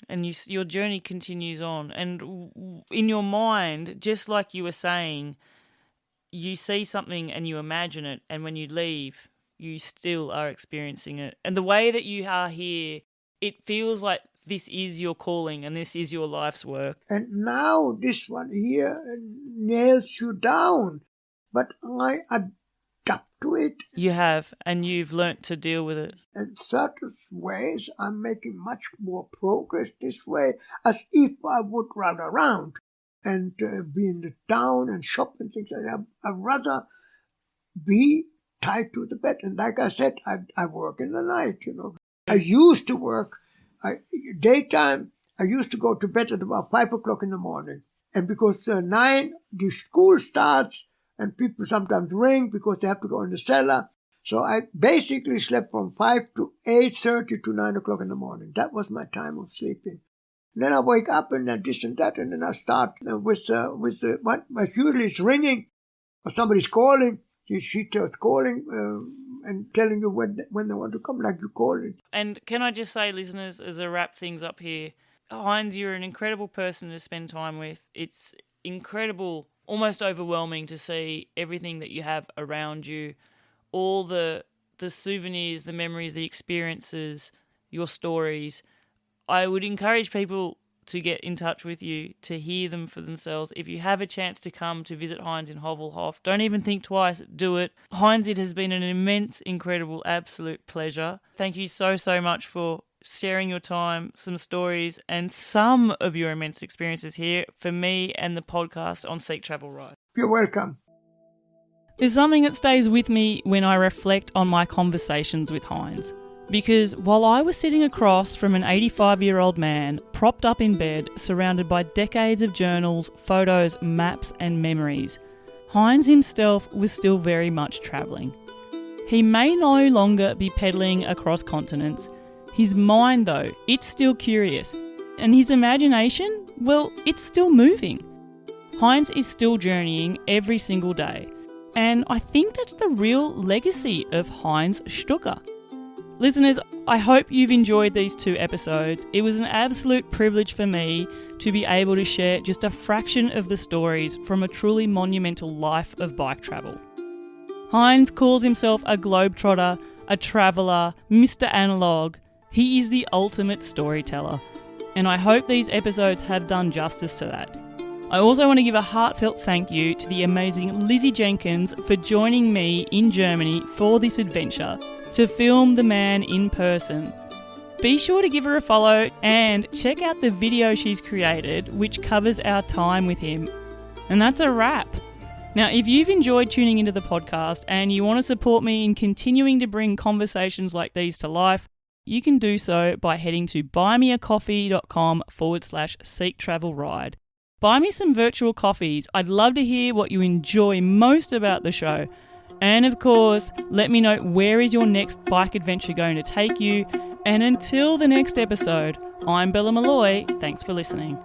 and your journey continues on. And in your mind, just like you were saying, you see something and you imagine it, and when you leave, you still are experiencing it. And the way that you are here, it feels like this is your calling and this is your life's work. And now this one here nails you down. But I adapt to it. You have, and you've learnt to deal with it. In certain ways, I'm making much more progress this way, as if I would run around and be in the town and shop and things like that. I'd rather be tied to the bed. And like I said, I work in the night, I used to work daytime. I used to go to bed at about 5 o'clock in the morning. And because 9, the school starts, and people sometimes ring because they have to go in the cellar. So I basically slept from 5 to 8:30 to 9 o'clock in the morning. That was my time of sleeping. And then I wake up and then this and that, and then I start with what usually is ringing, or somebody's calling. She starts calling and telling you when they want to come, like you call it. And can I just say, listeners, as I wrap things up here, Heinz, you're an incredible person to spend time with. It's incredible, almost overwhelming to see everything that you have around you, all the souvenirs, the memories, the experiences, your stories. I would encourage people to get in touch with you, to hear them for themselves. If you have a chance to come to visit Heinz in Hovelhof, don't even think twice, do it. Heinz, it has been an immense, incredible, absolute pleasure. Thank you so, so much for sharing your time, some stories, and some of your immense experiences here for me and the podcast on Seek Travel Ride. You're welcome. There's something that stays with me when I reflect on my conversations with Heinz. Because while I was sitting across from an 85-year-old man, propped up in bed, surrounded by decades of journals, photos, maps and memories, Heinz himself was still very much travelling. He may no longer be pedalling across continents. His mind, though, it's still curious. And his imagination, well, it's still moving. Heinz is still journeying every single day. And I think that's the real legacy of Heinz Stücke. Listeners, I hope you've enjoyed these 2 episodes. It was an absolute privilege for me to be able to share just a fraction of the stories from a truly monumental life of bike travel. Heinz calls himself a globetrotter, a traveller, Mr. Analog. He is the ultimate storyteller, and I hope these episodes have done justice to that. I also want to give a heartfelt thank you to the amazing Lizzie Jenkins for joining me in Germany for this adventure to film the man in person. Be sure to give her a follow and check out the video she's created, which covers our time with him. And that's a wrap. Now, if you've enjoyed tuning into the podcast and you want to support me in continuing to bring conversations like these to life, you can do so by heading to buymeacoffee.com/Seek Travel Ride. Buy me some virtual coffees. I'd love to hear what you enjoy most about the show. And of course, let me know where is your next bike adventure going to take you. And until the next episode, I'm Bella Malloy. Thanks for listening.